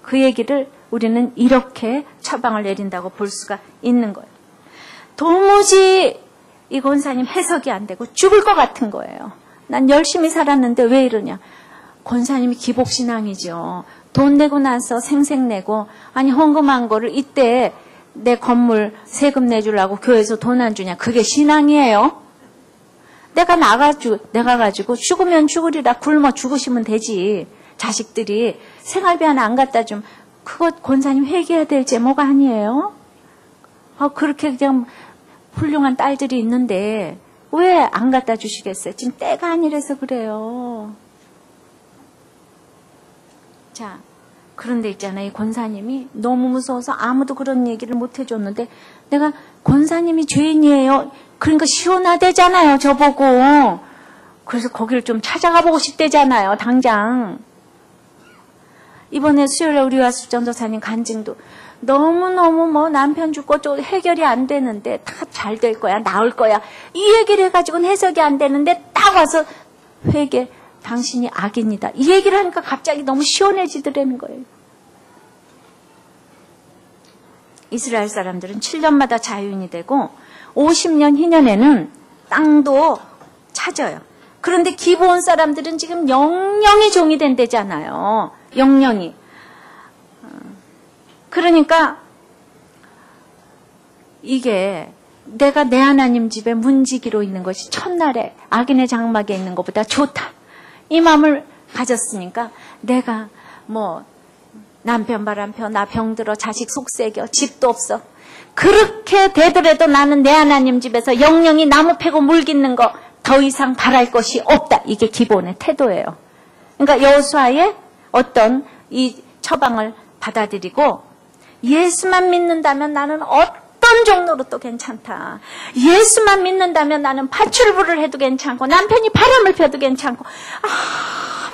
그 얘기를 우리는 이렇게 처방을 내린다고 볼 수가 있는 거예요. 도무지 이 권사님 해석이 안 되고 죽을 것 같은 거예요. 난 열심히 살았는데 왜 이러냐. 권사님이 기복신앙이죠. 돈 내고 나서 생색 내고 아니 헌금한 거를 이때 내 건물 세금 내주려고 교회에서 돈 안 주냐. 그게 신앙이에요. 내가 가지고 죽으면 죽으리라 굶어 죽으시면 되지. 자식들이 생활비 하나 안 갖다 좀 그것 권사님 회개해야 될 제목 아니에요? 그렇게 그냥 훌륭한 딸들이 있는데 왜 안 갖다 주시겠어요? 지금 때가 아니라서 그래요. 자, 그런데 있잖아요. 이 권사님이 너무 무서워서 아무도 그런 얘기를 못 해줬는데 내가 권사님이 죄인이에요. 그러니까 시원하대잖아요. 저보고. 그래서 거기를 좀 찾아가 보고 싶대잖아요. 당장. 이번에 수요일에 우리 와수 전도사님 간증도 너무너무 뭐 남편 죽고 좀 해결이 안 되는데 다 잘 될 거야. 나을 거야. 이 얘기를 해가지고는 해석이 안 되는데 딱 와서 회개. 당신이 악인이다. 이 얘기를 하니까 갑자기 너무 시원해지더라는 거예요. 이스라엘 사람들은 7년마다 자유인이 되고 50년 희년에는 땅도 찾아요. 그런데 기브온 사람들은 지금 영영이 종이 된대잖아요. 영영이. 그러니까 이게 내가 내 하나님 집에 문지기로 있는 것이 첫날에 악인의 장막에 있는 것보다 좋다. 이 마음을 가졌으니까 내가 뭐 남편 바람펴 나 병들어 자식 속새겨 집도 없어 그렇게 되더라도 나는 내 하나님 집에서 영영이 나무 패고 물 깃는 거 더 이상 바랄 것이 없다. 이게 기본의 태도예요. 그러니까 여호수아의 어떤 이 처방을 받아들이고 예수만 믿는다면 나는 어떤 종로로도 괜찮다. 예수만 믿는다면 나는 파출부를 해도 괜찮고 남편이 바람을 펴도 괜찮고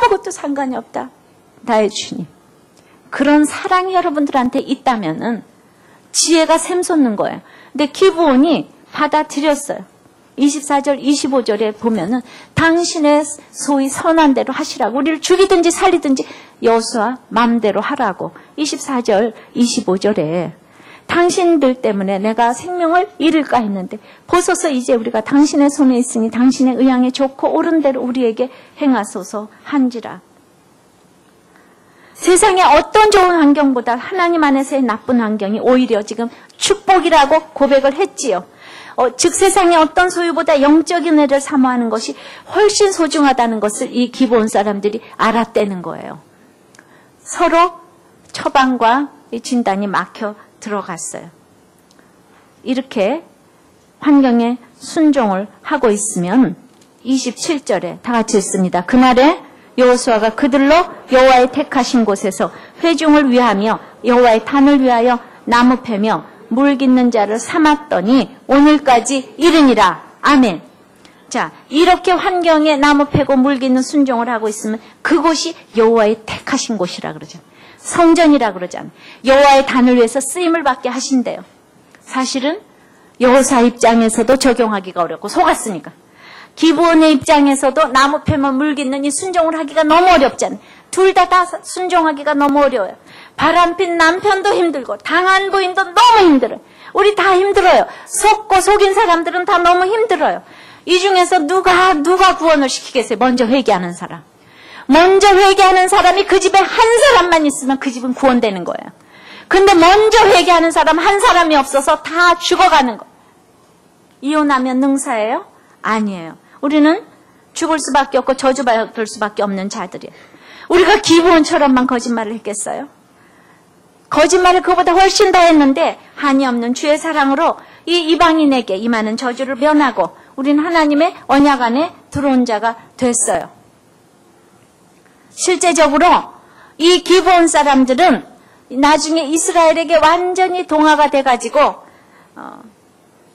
아무것도 상관이 없다. 나의 주님. 그런 사랑이 여러분들한테 있다면은 지혜가 샘솟는 거예요. 근데 기브온이 받아들였어요. 24절, 25절에 보면은 당신의 소위 선한 대로 하시라고 우리를 죽이든지 살리든지 여호수아 마음대로 하라고 24절, 25절에 당신들 때문에 내가 생명을 잃을까 했는데 보소서 이제 우리가 당신의 손에 있으니 당신의 의향에 좋고 옳은 대로 우리에게 행하소서 한지라. 세상의 어떤 좋은 환경보다 하나님 안에서의 나쁜 환경이 오히려 지금 축복이라고 고백을 했지요. 즉 세상의 어떤 소유보다 영적인 은혜를 사모하는 것이 훨씬 소중하다는 것을 이 기브온 사람들이 알았다는 거예요. 서로 처방과 진단이 막혀 들어갔어요. 이렇게 환경에 순종을 하고 있으면 27절에 다 같이 읽습니다. 그날에 여호수아가 그들로 여호와의 택하신 곳에서 회중을 위하며 여호와의 단을 위하여 나무 패며 물 깃는 자를 삼았더니 오늘까지 이르니라. 아멘. 자, 이렇게 환경에 나무 패고 물 깃는 순종을 하고 있으면 그곳이 여호와의 택하신 곳이라 그러죠. 성전이라 그러잖아요. 여호와의 단을 위해서 쓰임을 받게 하신대요. 사실은 여호수아 입장에서도 적용하기가 어렵고 속았으니까. 기브온의 입장에서도 나무 패면 물 깃는 이 순종을 하기가 너무 어렵잖아요. 둘 다 순종하기가 너무 어려워요. 바람핀 남편도 힘들고 당한 부인도 너무 힘들어요. 우리 다 힘들어요. 속고 속인 사람들은 다 너무 힘들어요. 이 중에서 누가 구원을 시키겠어요? 먼저 회개하는 사람. 먼저 회개하는 사람이 그 집에 한 사람만 있으면 그 집은 구원되는 거예요. 근데 먼저 회개하는 사람 한 사람이 없어서 다 죽어가는 거예요. 이혼하면 능사예요? 아니에요. 우리는 죽을 수밖에 없고 저주받을 수밖에 없는 자들이에요. 우리가 기브온처럼만 거짓말을 했겠어요? 거짓말을 그보다 훨씬 더 했는데 한이 없는 주의 사랑으로 이 이방인에게 임하는 저주를 면하고 우리는 하나님의 언약 안에 들어온 자가 됐어요. 실제적으로 이 기브온 사람들은 나중에 이스라엘에게 완전히 동화가 돼가지고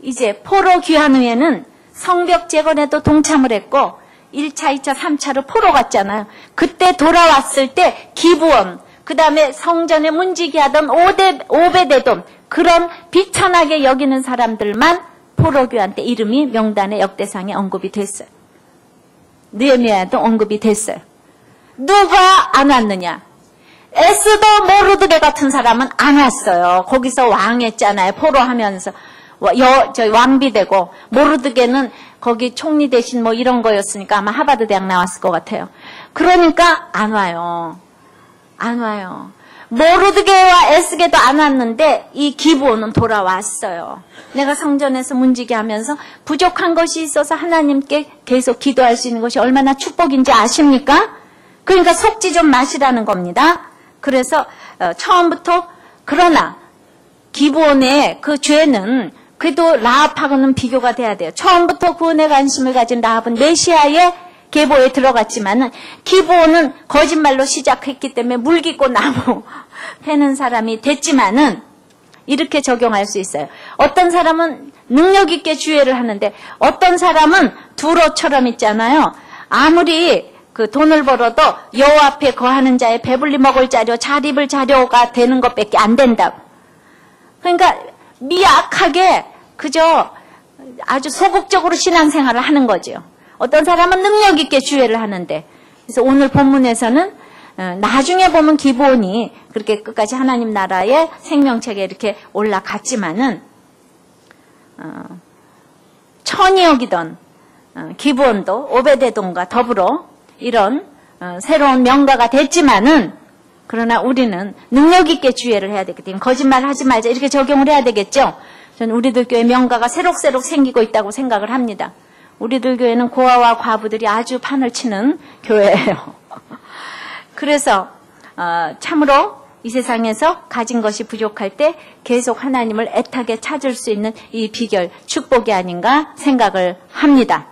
이제 포로 귀환 후에는 성벽 재건에도 동참을 했고 1차, 2차, 3차로 포로 갔잖아요. 그때 돌아왔을 때 기브온, 그 다음에 성전에 문지기 하던 오베데돔 그런 비천하게 여기는 사람들만 포로 귀환 때 이름이 명단의 역대상에 언급이 됐어요. 느헤미야도 언급이 됐어요. 누가 안 왔느냐? 에스더 모르드게 같은 사람은 안 왔어요. 거기서 왕했잖아요. 포로하면서 왕비되고 모르드게는 거기 총리 대신 뭐 이런 거였으니까 아마 하버드 대학 나왔을 것 같아요. 그러니까 안 와요. 안 와요. 모르드게와 에스게도 안 왔는데 이 기브온은 돌아왔어요. 내가 성전에서 문지기 하면서 부족한 것이 있어서 하나님께 계속 기도할 수 있는 것이 얼마나 축복인지 아십니까? 그러니까 속지 좀 마시라는 겁니다. 그래서 처음부터 그러나 기브온의 그 죄는 그래도 라합하고는 비교가 돼야 돼요. 처음부터 구원에 관심을 가진 라합은 메시아의 계보에 들어갔지만은 기브온은 거짓말로 시작했기 때문에 물깃고 나무 패는 사람이 됐지만은 이렇게 적용할 수 있어요. 어떤 사람은 능력 있게 주의를 하는데 어떤 사람은 두로처럼 있잖아요. 아무리 그 돈을 벌어도 여호와 앞에 거하는 자의 배불리 먹을 자료, 잘 입을 자료가 되는 것밖에 안 된다고. 그러니까 미약하게 그저 아주 소극적으로 신앙생활을 하는 거죠. 어떤 사람은 능력 있게 주의를 하는데, 그래서 오늘 본문에서는 나중에 보면 기브온이 그렇게 끝까지 하나님 나라의 생명책에 이렇게 올라갔지만은 천이 여기던 기브온도 오베데돔과 더불어 이런 새로운 명가가 됐지만은, 그러나 우리는 능력 있게 주의를 해야 되기 때문에 거짓말 하지 말자 이렇게 적용을 해야 되겠죠. 저는 우리들 교회 명가가 새록새록 생기고 있다고 생각을 합니다. 우리들 교회는 고아와 과부들이 아주 판을 치는 교회예요. 그래서 참으로 이 세상에서 가진 것이 부족할 때 계속 하나님을 애타게 찾을 수 있는 이 비결, 축복이 아닌가 생각을 합니다.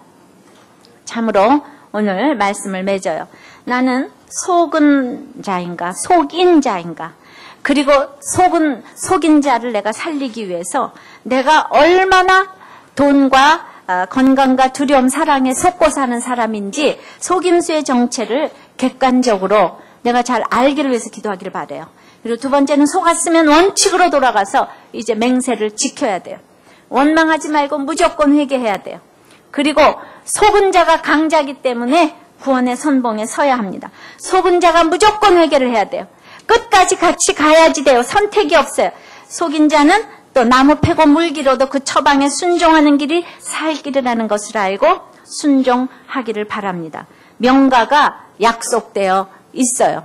참으로 오늘 말씀을 맺어요. 나는 속은 자인가 속인 자인가, 그리고 속인 자를 내가 살리기 위해서 내가 얼마나 돈과 건강과 두려움, 사랑에 속고 사는 사람인지 속임수의 정체를 객관적으로 내가 잘 알기를 위해서 기도하기를 바라요. 그리고 두 번째는 속았으면 원칙으로 돌아가서 이제 맹세를 지켜야 돼요. 원망하지 말고 무조건 회개해야 돼요. 그리고 속은 자가 강자이기 때문에 구원의 선봉에 서야 합니다. 속은 자가 무조건 회개를 해야 돼요. 끝까지 같이 가야지 돼요. 선택이 없어요. 속인 자는 또 나무 패고 물기로도 그 처방에 순종하는 길이 살 길이라는 것을 알고 순종하기를 바랍니다. 명가가 약속되어 있어요.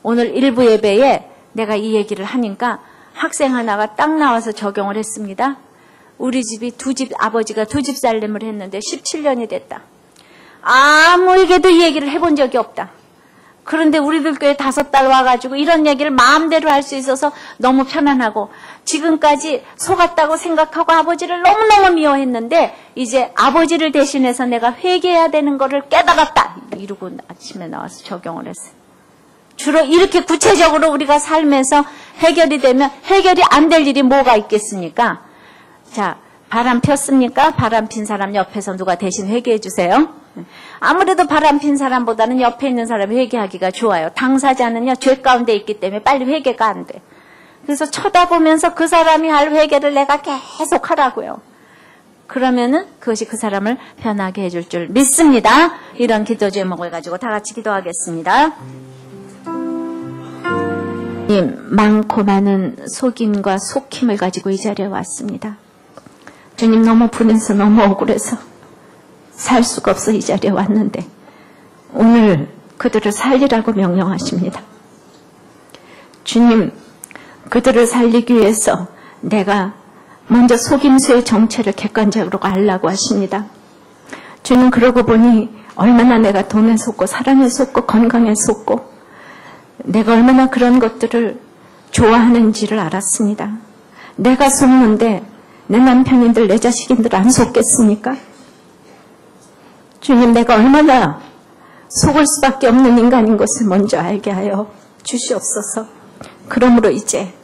오늘 일부 예배에 내가 이 얘기를 하니까 학생 하나가 딱 나와서 적용을 했습니다. 우리 집이 아버지가 두 집 살림을 했는데 17년이 됐다. 아무에게도 이 얘기를 해본 적이 없다. 그런데 우리들 교회 5딸 와가지고 이런 얘기를 마음대로 할 수 있어서 너무 편안하고, 지금까지 속았다고 생각하고 아버지를 너무너무 미워했는데 이제 아버지를 대신해서 내가 회개해야 되는 거를 깨달았다. 이러고 아침에 나와서 적용을 했어요. 주로 이렇게 구체적으로 우리가 삶에서 해결이 되면 해결이 안 될 일이 뭐가 있겠습니까? 자, 바람 폈습니까? 바람 핀 사람 옆에서 누가 대신 회개해 주세요. 아무래도 바람 핀 사람보다는 옆에 있는 사람이 회개하기가 좋아요. 당사자는요, 죄 가운데 있기 때문에 빨리 회개가 안 돼. 그래서 쳐다보면서 그 사람이 할 회개를 내가 계속 하라고요. 그러면은 그것이 그 사람을 편하게 해줄 줄 믿습니다. 이런 기도 제목을 가지고 다 같이 기도하겠습니다. 많고 많은 속임과 속힘을 가지고 이 자리에 왔습니다. 주님, 너무 분해서 너무 억울해서 살 수가 없어 이 자리에 왔는데 오늘 그들을 살리라고 명령하십니다. 주님, 그들을 살리기 위해서 내가 먼저 속임수의 정체를 객관적으로 알라고 하십니다. 주님, 그러고 보니 얼마나 내가 돈에 속고 사랑에 속고 건강에 속고 내가 얼마나 그런 것들을 좋아하는지를 알았습니다. 내가 속는데 내 남편인들 내 자식인들 안 속겠습니까? 주님, 내가 얼마나 속을 수밖에 없는 인간인 것을 먼저 알게 하여 주시옵소서. 그러므로 이제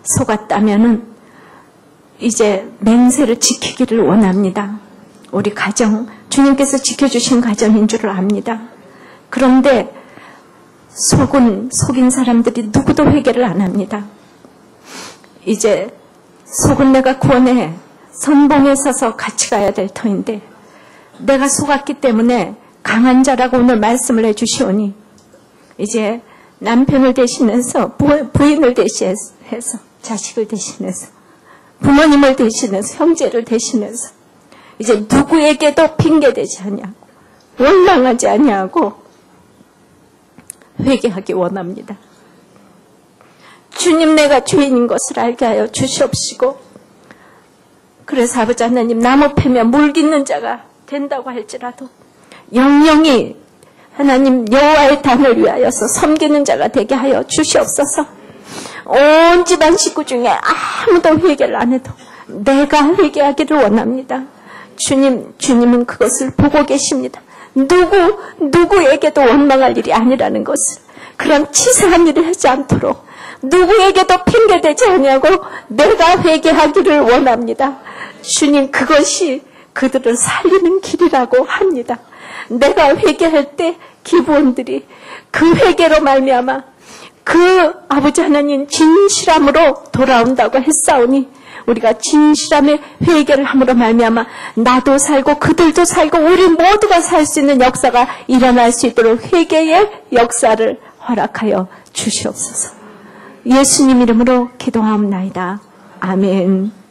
속았다면은 이제 맹세를 지키기를 원합니다. 우리 가정, 주님께서 지켜주신 가정인 줄을 압니다. 그런데 속인 사람들이 누구도 회개를 안 합니다. 이제 속은 내가 구원의 선봉에 서서 같이 가야 될 터인데 내가 속았기 때문에 강한 자라고 오늘 말씀을 해주시오니 이제 남편을 대신해서 부인을 대신해서 자식을 대신해서 부모님을 대신해서 형제를 대신해서 이제 누구에게도 핑계대지 아니하고 원망하지 아니하고 회개하기 원합니다. 주님, 내가 죄인인 것을 알게 하여 주시옵시고, 그래서 아버지 하나님, 나무 패며 물깃는 자가 된다고 할지라도 영영이 하나님 여호와의 단을 위하여서 섬기는 자가 되게 하여 주시옵소서. 온 집안 식구 중에 아무도 회개를 안 해도 내가 회개하기를 원합니다. 주님은 그것을 보고 계십니다. 누구에게도 원망할 일이 아니라는 것을, 그런 치사한 일을 하지 않도록 누구에게도 핑계대지 아니하고 내가 회개하기를 원합니다. 주님, 그것이 그들을 살리는 길이라고 합니다. 내가 회개할 때 기부원들이 그 회개로 말미암아 그 아버지 하나님 진실함으로 돌아온다고 했사오니, 우리가 진실함의 회개를 함으로 말미암아 나도 살고 그들도 살고 우리 모두가 살 수 있는 역사가 일어날 수 있도록 회개의 역사를 허락하여 주시옵소서. 예수님 이름으로 기도하옵나이다. 아멘.